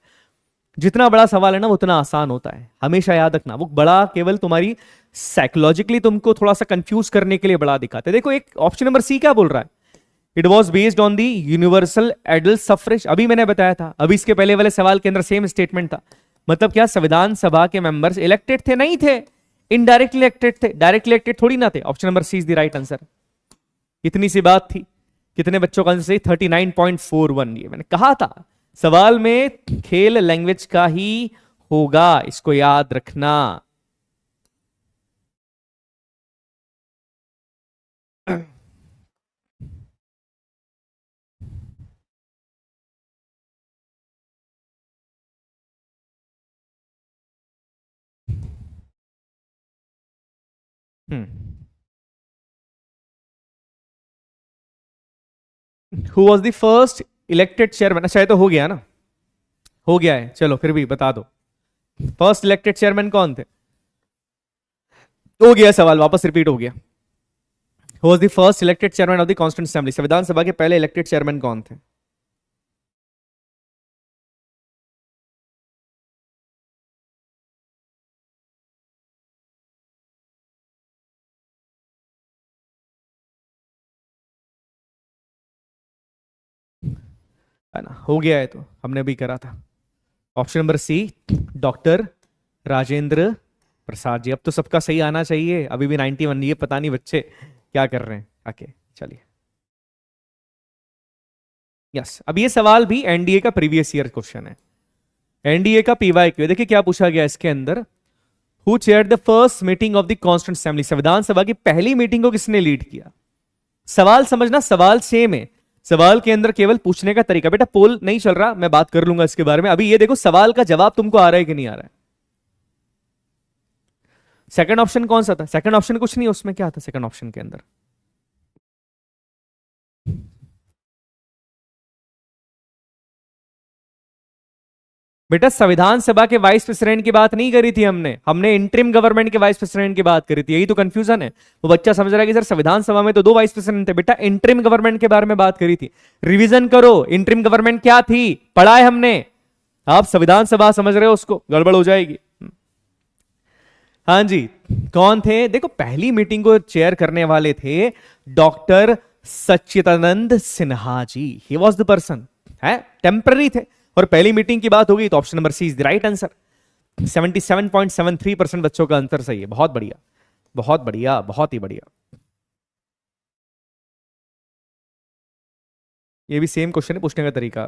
जितना बड़ा सवाल है ना, वो उतना आसान होता है, हमेशा याद रखना। वो बड़ा केवल तुम्हारी साइकोलॉजिकली तुमको थोड़ा सा कंफ्यूज करने के लिए बड़ा दिखाते हैं। देखो एक ऑप्शन नंबर सी क्या बोल रहा है, it was based on the universal adult suffrage. अभी मैंने बताया था, अभी इसके पहले वाले सवाल के अंदर सेम स्टेटमेंट था। मतलब क्या संविधान सभा के मेंबर्स इलेक्टेड थे? नहीं थे, इनडायरेक्टली इलेक्टेड थे, डायरेक्टली इलेक्टेड थोड़ी ना थे। Option number C is the right answer. इतनी सी बात थी। कितने बच्चों का आंसर सही? 39.41। ये मैंने कहा था, सवाल में खेल लैंग्वेज का ही होगा, इसको याद रखना। Who was the first elected chairman? अच्छा ये तो हो गया ना, हो गया है, चलो फिर भी बता दो। फर्स्ट इलेक्टेड चेयरमैन कौन थे? हो गया सवाल, वापस रिपीट हो गया। Who was the first elected chairman of the constituent assembly? संविधान सभा के पहले इलेक्टेड चेयरमैन कौन थे? है ना, हो गया है, तो हमने भी करा था। Option number C, doctor Rajendra Prasad ji. अब तो सबका सही आना चाहिए, अभी भी 91। ये पता नहीं बच्चे क्या कर रहे हैं आके। चलिए, यस। अब ये सवाल भी एनडीए का प्रीवियस ईयर क्वेश्चन है, एनडीए का पीवाई क्यू। देखिए क्या पूछा गया इसके अंदर, who chair the first meeting of the constituent assembly? संविधान सभा की पहली मीटिंग को किसने लीड किया? सवाल समझना, सवाल सेम है। सवाल के अंदर केवल पूछने का तरीका, बेटा पोल नहीं चल रहा, मैं बात कर लूंगा इसके बारे में। अभी ये देखो सवाल का जवाब तुमको आ रहा है कि नहीं आ रहा है। सेकंड ऑप्शन कौन सा था? सेकंड ऑप्शन कुछ नहीं, उसमें क्या था सेकंड ऑप्शन के अंदर? बेटा संविधान सभा के वाइस प्रेसिडेंट की बात नहीं करी थी हमने, हमने इंटरिम गवर्नमेंट के वाइस प्रेसिडेंट की बात करी थी। यही तो कंफ्यूजन है। वो बच्चा समझ रहा है कि सर संविधान सभा में तो दो वाइस प्रेसिडेंट थे। बेटा इंटरिम गवर्नमेंट के बारे में बात करी थी। रिवीजन करो, इंटरिम गवर्नमेंट क्या थी, पढ़ा है हमने। आप संविधान सभा समझ रहे हो, उसको गड़बड़ हो जाएगी। हाँ जी, कौन थे? देखो पहली मीटिंग को चेयर करने वाले थे doctor Sachchidanand Sinha ji. He was the person, है टेम्पररी थे। और पहली मीटिंग की बात होगी तो option number C is the right answer. 77.73% बच्चों का आंसर सही है। बहुत बढ़िया, बहुत बढ़िया, बहुत ही बढ़िया। ये भी सेम क्वेश्चन है, पूछने का तरीका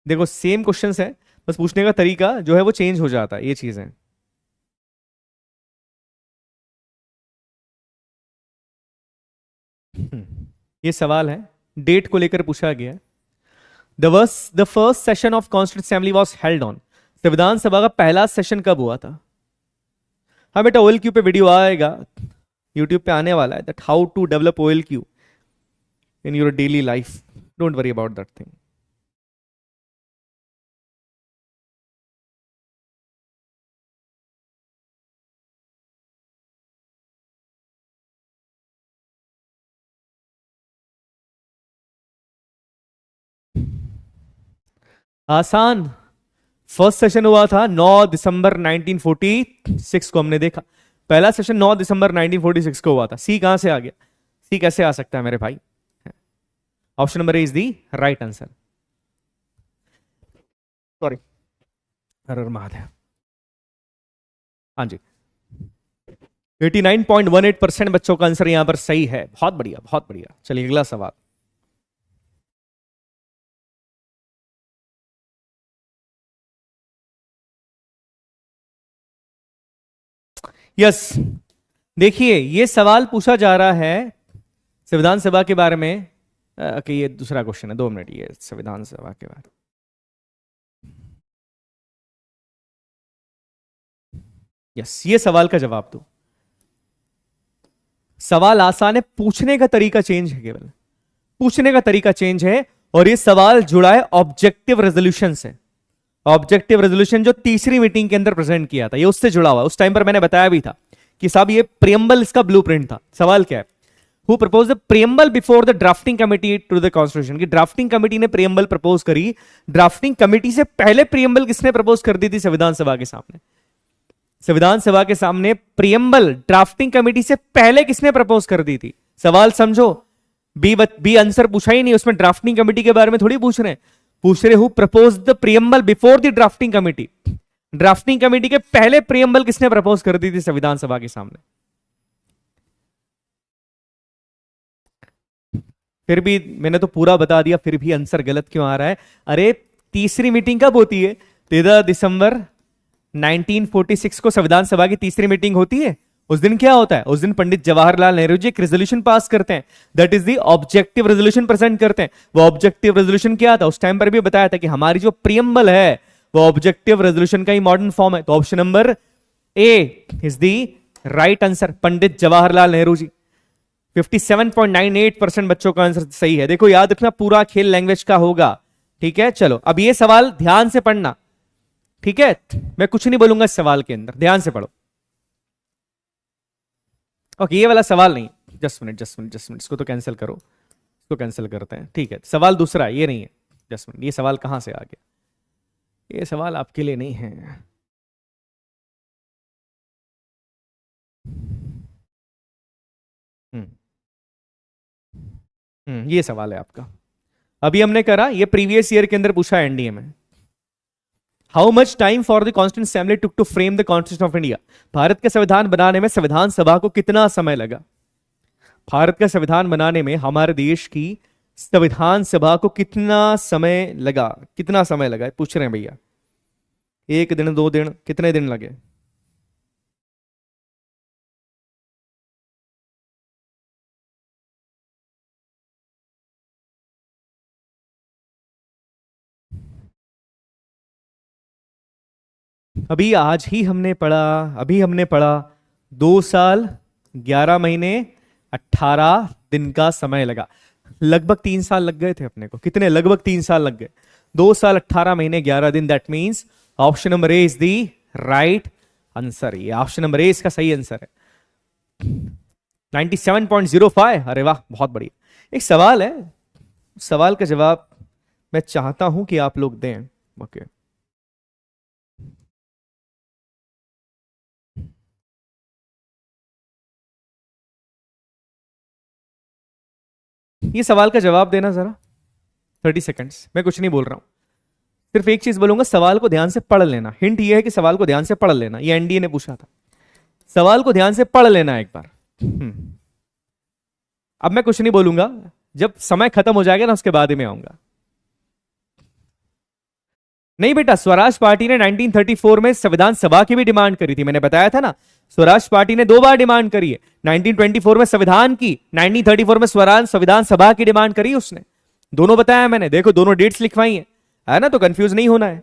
देखो, सेम क्वेश्चन है, बस पूछने का तरीका जो है वो चेंज हो जाता है, ये चीज है। ये सवाल है, डेट को लेकर पूछा गया। The first session of constituent assembly was held on? संविधान सभा का पहला सेशन कब हुआ था? हाँ बेटा, ओएल क्यू पे वीडियो आएगा, यूट्यूब पे आने वाला है, that how to develop OL Q in your daily life. Don't worry about that thing. आसान। फर्स्ट सेशन हुआ था 9 दिसंबर 1946 को, हमने देखा पहला सेशन 9 दिसंबर 1946 को हुआ था। सी कहां से आ गया? सी कैसे आ सकता है मेरे भाई? Option number A is the right answer. Sorry, हर हर महादेव। हाँ जी, 89.18% बच्चों का आंसर यहां पर सही है। बहुत बढ़िया, बहुत बढ़िया। चलिए अगला सवाल। यस, देखिए ये सवाल पूछा जा रहा है संविधान सभा के बारे में। कि ये दूसरा क्वेश्चन है, 2 मिनट। ये संविधान सभा के बारे में, यस, ये सवाल का जवाब दो। सवाल आसान है, पूछने का तरीका चेंज है, केवल पूछने का तरीका चेंज है। और ये सवाल जुड़ा है ऑब्जेक्टिव रेजोल्यूशन से। ऑब्जेक्टिव रेजोल्यूशन जो तीसरी मीटिंग के अंदर प्रेजेंट किया था, ये उससे जुड़ा हुआ है। उस टाइम पर मैंने बताया भी था कि साहब ये प्रियम्बल इसका ब्लूप्रिंट था। सवाल क्या है? Who propose the preamble before the drafting committee to the constitution. की ड्राफ्टिंग कमिटी ने प्रियम्बल प्रपोज करी, ड्राफ्टिंग कमिटी से पहले प्रियम्बल किसने प्रपोज कर दी थी? संविधान सभा के सामने। संविधान सभा के सामने प्रियम्बल ड्राफ्टिंग कमेटी से पहले किसने प्रपोज कर दी थी? सवाल समझो, बी आंसर पूछा ही नहीं, उसमें ड्राफ्टिंग कमेटी के बारे में थोड़ी पूछ रहे हूं propose the preamble before the drafting committee. Drafting committee के पहले प्रियम्बल किसने प्रपोज कर दी थी संविधान सभा के सामने? फिर भी मैंने तो पूरा बता दिया, फिर भी आंसर गलत क्यों आ रहा है? अरे तीसरी मीटिंग कब होती है? 13 दिसंबर 1946 को संविधान सभा की तीसरी मीटिंग होती है। उस दिन क्या होता है? उस दिन पंडित जवाहरलाल नेहरू जी एक रेजोल्यूशन पास करते हैं, that is the objective resolution present करते हैं। वो ऑब्जेक्टिव रेजोल्यूशन क्या था? उस टाइम पर भी बताया था कि हमारी जो प्रियम्बल है वो ऑब्जेक्टिव रेजोल्यूशन का ही मॉडर्न फॉर्म है। तो option number A is the right answer, Pandit Jawaharlal Nehru ji. 57.98% बच्चों का आंसर सही है। देखो याद रखना, पूरा खेल लैंग्वेज का होगा, ठीक है? चलो अब ये सवाल ध्यान से पढ़ना, ठीक है? मैं कुछ नहीं बोलूंगा इस सवाल के अंदर, ध्यान से पढ़ो। ओके, ये वाला सवाल नहीं, जस्ट मिनट, इसको तो कैंसिल करो, इसको कैंसिल करते हैं, ठीक है? सवाल दूसरा है, ये नहीं है। जस्ट मिनट, ये सवाल कहां से आ गया? ये सवाल आपके लिए नहीं है। ये सवाल है आपका। अभी हमने करा, ये प्रीवियस ईयर के अंदर पूछा एनडीए में। How much time for the constituent assembly took to frame the constitution of India. Bharat का संविधान बनाने में संविधान सभा को कितना समय लगा? भारत का संविधान बनाने में हमारे देश की संविधान सभा को कितना समय लगा? कितना समय लगा पूछ रहे हैं भैया। 1 दिन, 2 दिन, कितने दिन लगे? अभी आज ही हमने पढ़ा 2 साल 11 महीने 18 दिन का समय लगा। लगभग 3 साल लग गए थे अपने को। कितने? लगभग 3 साल लग गए। 2 साल 18 महीने 11 दिन, that means option number A is the right answer. ये ऑप्शन नंबर ए इसका सही आंसर है। 97.05। अरे वाह, बहुत बढ़िया। एक सवाल है, सवाल का जवाब मैं चाहता हूं कि आप लोग दें। ओके, ये सवाल का जवाब देना जरा, 30 सेकेंड्स। मैं कुछ नहीं बोल रहा हूं, सिर्फ एक चीज बोलूंगा, सवाल को ध्यान से पढ़ लेना। हिंट ये है कि सवाल को ध्यान से पढ़ लेना। ये एनडीए ने पूछा था, सवाल को ध्यान से पढ़ लेना एक बार। अब मैं कुछ नहीं बोलूंगा, जब समय खत्म हो जाएगा ना उसके बाद ही मैं आऊंगा। नहीं बेटा, स्वराज पार्टी ने 1934 में संविधान सभा की भी डिमांड करी थी। मैंने बताया था ना, स्वराज पार्टी ने 2 बार डिमांड करी है। 1924 में संविधान की, 1934 में स्वराज संविधान सभा की डिमांड करी उसने। दोनों बताया मैंने, देखो दोनों डेट्स लिखवाई है ना, तो कंफ्यूज नहीं होना है।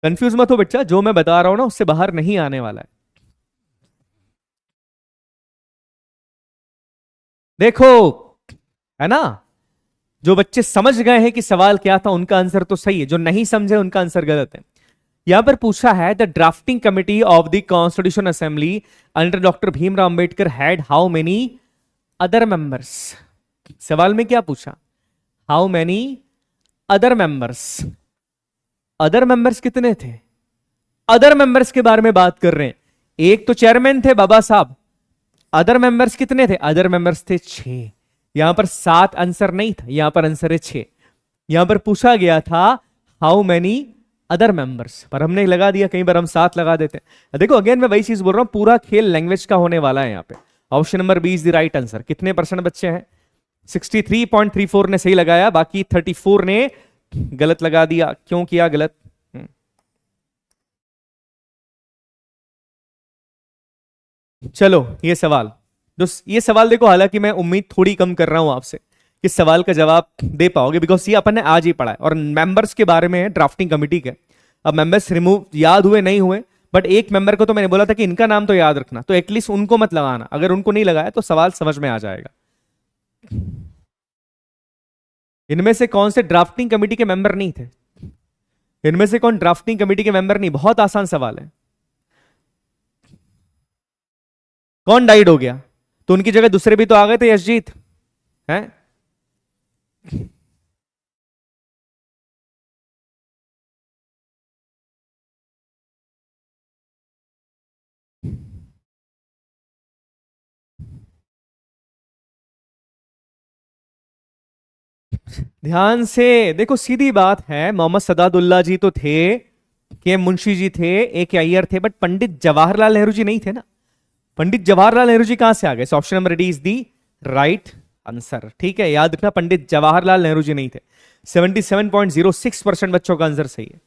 कंफ्यूज मत हो बच्चा, जो मैं बता रहा हूं ना उससे बाहर नहीं आने वाला है। देखो, है ना, जो बच्चे समझ गए हैं कि सवाल क्या था उनका आंसर तो सही है, जो नहीं समझे उनका आंसर गलत है। यहां पर पूछा है, the drafting committee of the constitution assembly under doctor Bhimrao Ambedkar had how many other members? सवाल में क्या पूछा, how many other members, other members कितने थे, अदर मेंबर्स के बारे में बात कर रहे हैं। एक तो चेयरमैन थे बाबा साहब, अदर मेंबर्स कितने थे, अदर मेंबर्स थे 6। यहां पर 7 आंसर नहीं था, यहां पर आंसर है 6। यहां पर पूछा गया था हाउ मैनी अदर मेंबर्स, पर हमने लगा दिया, कई बार हम 7 लगा देते हैं। देखो अगेन मैं वही चीज बोल रहा हूं, पूरा खेल लैंग्वेज का होने वाला है यहां पे। Option number B is the right answer. कितने परसेंट बच्चे हैं, 63.34 ने सही लगाया, बाकी 34 ने गलत लगा दिया। क्यों किया गलत? चलो ये सवाल, ये सवाल देखो, हालांकि मैं उम्मीद थोड़ी कम कर रहा हूं आपसे कि सवाल का जवाब दे पाओगे, बिकॉज ये अपन ने आज ही पढ़ा है और मेंबर्स के बारे में है ड्राफ्टिंग कमेटी के। अब मेंबर्स रिमूव याद हुए नहीं हुए, बट एक मेंबर को तो मैंने बोला था कि इनका नाम तो याद रखना, तो एटलीस्ट उनको मत लगाना। अगर उनको नहीं लगाया तो सवाल समझ में आ जाएगा। इनमें से कौन से ड्राफ्टिंग कमेटी के मेंबर नहीं थे, इनमें से कौन ड्राफ्टिंग कमेटी के मेंबर नहीं? बहुत आसान सवाल है। कौन डाइड हो गया, तो उनकी जगह दूसरे भी तो आ गए थे, यशजीत हैं। ध्यान से देखो, सीधी बात है, मोहम्मद सदादुल्ला जी तो थे, के मुंशी जी थे, एक अय्यर थे, बट पंडित जवाहरलाल नेहरू जी नहीं थे ना। पंडित जवाहरलाल नेहरू जी कहां से आ गए? Option number D is the right answer. ठीक है, याद रखना, पंडित जवाहरलाल नेहरू जी नहीं थे। 77.06% बच्चों का आंसर सही है।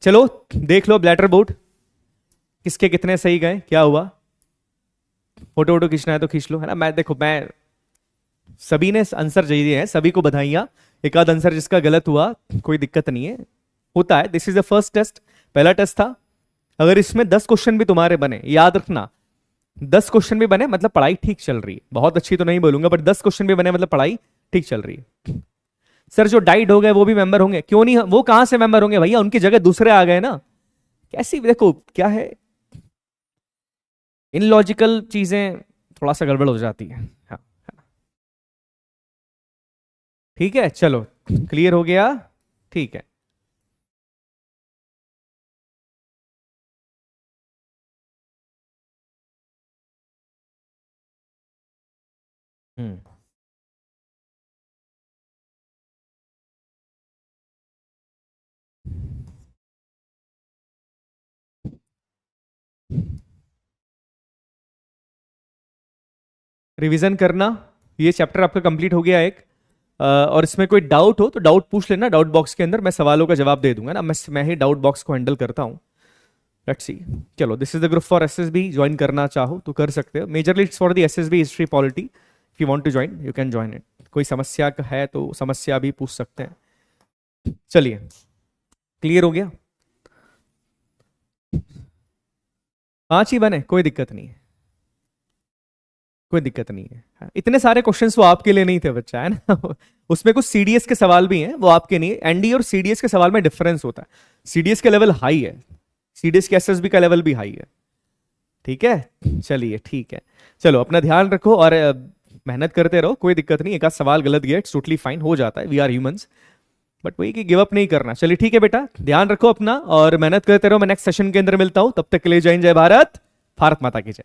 चलो देख लो ब्लैटर बोर्ड, किसके कितने सही गए, क्या हुआ। फोटो वोटो खींचना है तो खींच लो, है ना। मैं देखो, मैं सभी ने आंसर दिए हैं, सभी को बधाइयां। एक आध आंसर जिसका गलत हुआ कोई दिक्कत नहीं है, होता है। This is the first test, पहला टेस्ट था। अगर इसमें 10 क्वेश्चन भी तुम्हारे बने, याद रखना 10 क्वेश्चन भी बने मतलब पढ़ाई ठीक चल रही है। बहुत अच्छी तो नहीं बोलूंगा, बट 10 क्वेश्चन भी बने मतलब पढ़ाई ठीक चल रही है। सर जो डाइड हो गए वो भी मेंबर होंगे? क्यों नहीं, वो कहां से मेंबर होंगे भैया, उनकी जगह दूसरे आ गए ना। कैसी, देखो क्या है, इनलॉजिकल चीजें थोड़ा सा गड़बड़ हो जाती है। हाँ, ठीक है, चलो क्लियर हो गया, ठीक है। हम्म, रिवीजन करना, ये चैप्टर आपका कंप्लीट हो गया एक। और इसमें कोई डाउट हो तो डाउट पूछ लेना डाउट बॉक्स के अंदर, मैं सवालों का जवाब दे दूंगा ना। मैं ही डाउट बॉक्स को हैंडल करता हूँ। Let's see. चलो, this is the group for SSB, join करना चाहो तो कर सकते हो। Majorly it's for the SSB history polity. If you want to join you can join it. कोई समस्या का है तो समस्या भी पूछ सकते हैं। चलिए, क्लियर हो गया, 5 ही बने, कोई दिक्कत नहीं है, कोई दिक्कत नहीं है। हाँ, इतने सारे क्वेश्चंस वो आपके लिए नहीं थे बच्चा, है ना। उसमें कुछ सीडीएस के सवाल भी हैं, वो आपके नहीं। एनडी और सीडीएस के सवाल में डिफरेंस होता है। सीडीएस का लेवल हाई है, सीडीएस के एसएसबी का लेवल भी हाई है। ठीक है, चलिए ठीक है। चलो अपना ध्यान रखो और मेहनत करते रहो, कोई दिक्कत नहीं। एक आध सवाल गलत गया, इट्स टोटली फाइन, हो जाता है, वी आर ह्यूमंस। बट वही कि गिव अप नहीं करना। चलिए ठीक है बेटा, ध्यान रखो अपना और मेहनत करते रहो। मैं नेक्स्ट सेशन के अंदर मिलता हूं, तब तक के लिए जय हिंद, जय भारत, भारत माता की जय।